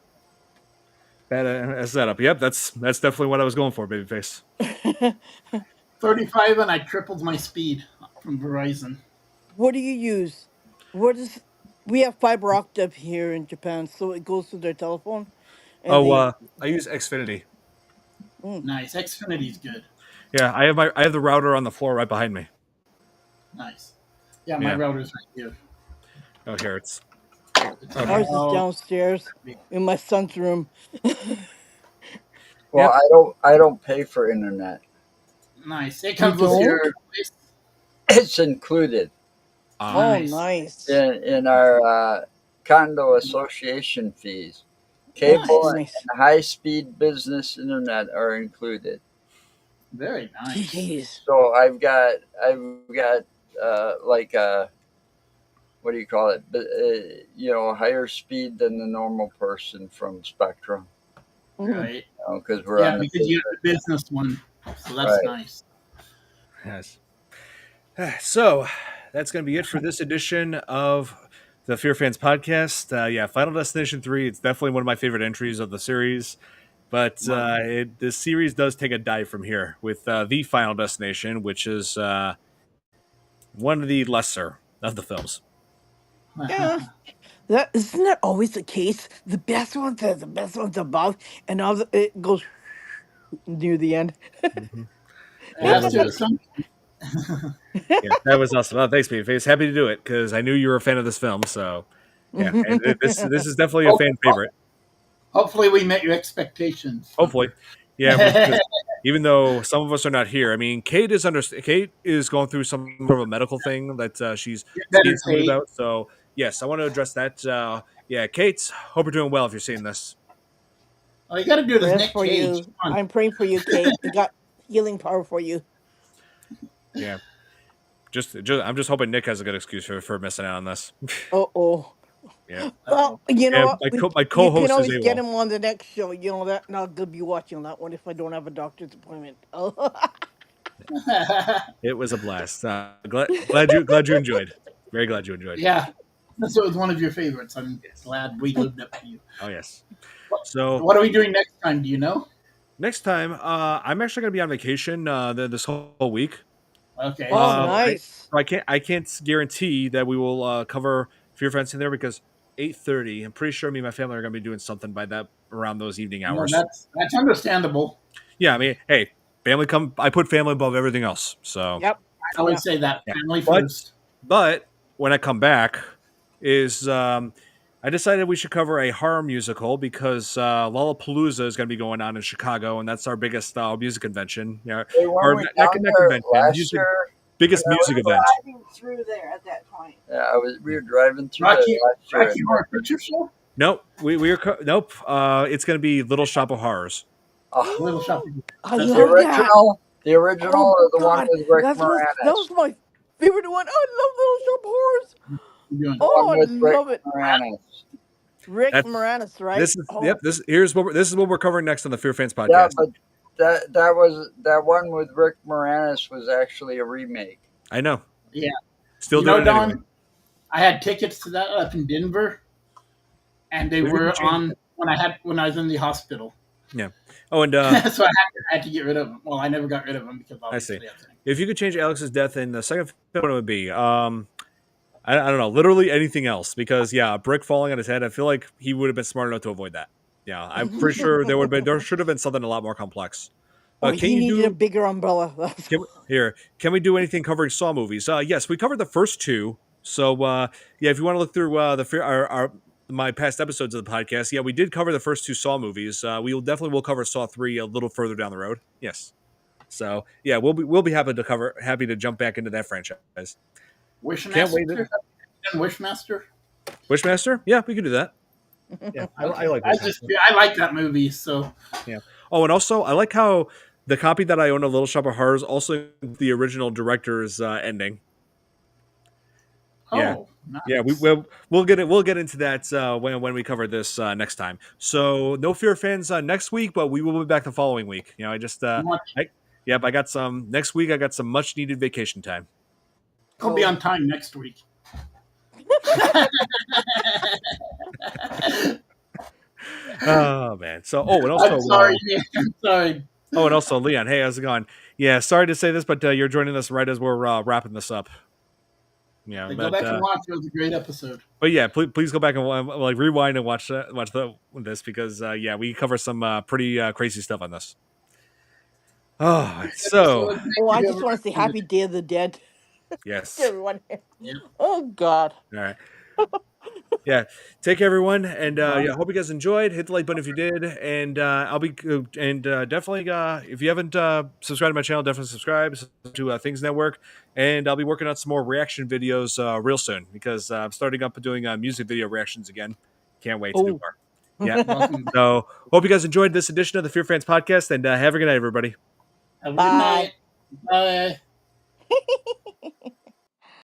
Bad setup. Yep, that's definitely what I was going for, babyface. 35, and I tripled my speed from Verizon. What do you use? We have fiber optic here in Japan, so it goes to their telephone. I use Xfinity. Nice. Xfinity's good. Yeah, I have the router on the floor right behind me. Nice. Yeah, my router's right here. Oh, here it's. Okay. Ours is downstairs in my son's room. Well, I don't pay for internet. Nice. It comes with your. It's included. Nice. In our condo association fees. Cable and high-speed business internet are included. Very nice. Jeez. So I've got like what do you call it? Higher speed than the normal person from Spectrum. Right. Because we're on because you have the business one, so that's nice. Yes. So that's going to be it for this edition of the FearFans podcast. Final Destination 3. It's definitely one of my favorite entries of the series. But the series does take a dive from here with the Final Destination, which is one of the lesser of the films. Yeah, isn't that always the case? The best ones are the best ones above, and it goes near the end. Mm-hmm. That was awesome. Oh, thanks, Babyface. Happy to do it because I knew you were a fan of this film. So and this is definitely a fan favorite. Hopefully, we met your expectations. Hopefully, yeah. Even though some of us are not here, I mean, Kate is going through some sort of a medical thing that she's about. So yes, I want to address that. Yeah, Kate, hope you're doing well if you're seeing this. All you got to do is Prayers Nick for Cage. you. I'm praying for you, Kate. I got healing power for you. Yeah. I'm just hoping Nick has a good excuse for missing out on this. Oh. Yeah. Well, you know what? My You co-host can always is get AWOL. him on the next show. You know that, and I'll be watching that one if I don't have a doctor's appointment. Oh. It was a blast. Glad you enjoyed. Very glad you enjoyed. Yeah, so it was one of your favorites. I'm glad we lived up to you. Oh yes. So what are we doing next time? Do you know? Next time, I'm actually going to be on vacation this whole week. Okay. Oh, nice. I can't guarantee that we will cover FearFans in there because 8:30. I'm pretty sure me and my family are going to be doing something by that around those evening hours. No, that's understandable. Yeah, I mean, hey, family come. I put family above everything else. So Yep. I always say that family first. But when I come back, I decided we should cover a horror musical because Lollapalooza is going to be going on in Chicago, and that's our biggest music convention. Yeah, our biggest music event. Driving through there at that point. Yeah, we were driving through Rocky Horror Picture Show. Nope, nope. It's going to be Little Shop of Horrors. Oh, Little Shop. The original, or the one with Rick Moranis. That was my favorite one. I love Little Shop of Horrors. Oh, I love it. Rick Moranis, right? This is what we're covering next on the FearFans podcast. Yeah, but that one with Rick Moranis was actually a remake. I know. Yeah. Still doing it anyway. I had tickets to that up in Denver, and they were on when I was in the hospital. Yeah. Oh, and so I had to get rid of them. Well, I never got rid of them because obviously. I see. If you could change Alex's death in the second film, what it would be? I don't know, literally anything else. Because a brick falling on his head. I feel like he would have been smart enough to avoid that. Yeah, I'm pretty sure there should have been something a lot more complex. He needed a bigger umbrella. Can we do anything covering Saw movies? Yes, we covered the first two. So if you want to look through my past episodes of the podcast, we did cover the first two Saw movies. Will cover Saw 3 a little further down the road. Yes. So we'll be happy to jump back into that franchise. Wishmaster? Can't wait. Wishmaster? Wishmaster? Yeah, we can do that. Yeah, I like Wishmaster. I like that movie. So yeah. Oh, and also I like how the copy that I own of Little Shop of Horrors also the original director's ending. Yeah. Oh, nice. Yeah, we'll get into that when we cover this next time. So no FearFans next week, but we will be back the following week. I just I got some next week. I got some much needed vacation time. I'll be on time next week. Oh man! And also, I'm sorry. I'm sorry. Oh, and also, Leon. Hey, how's it going? Yeah, sorry to say this, but you're joining us right as we're wrapping this up. Yeah, go back and watch. It was a great episode. But yeah, please go back and rewind and watch this because we cover some pretty crazy stuff on this. Oh, so I just want to say Happy Day of the Dead. Yes. Everyone. Oh God. All right. Yeah. Take care, everyone, and hope you guys enjoyed. Hit the like button if you did, and I'll be definitely if you haven't subscribed to my channel, definitely subscribe to Things Network, and I'll be working on some more reaction videos real soon because I'm starting up doing music video reactions again. Can't wait to do more. Yeah. So hope you guys enjoyed this edition of the FearFans podcast, and have a good night, everybody. Have a good night. Bye.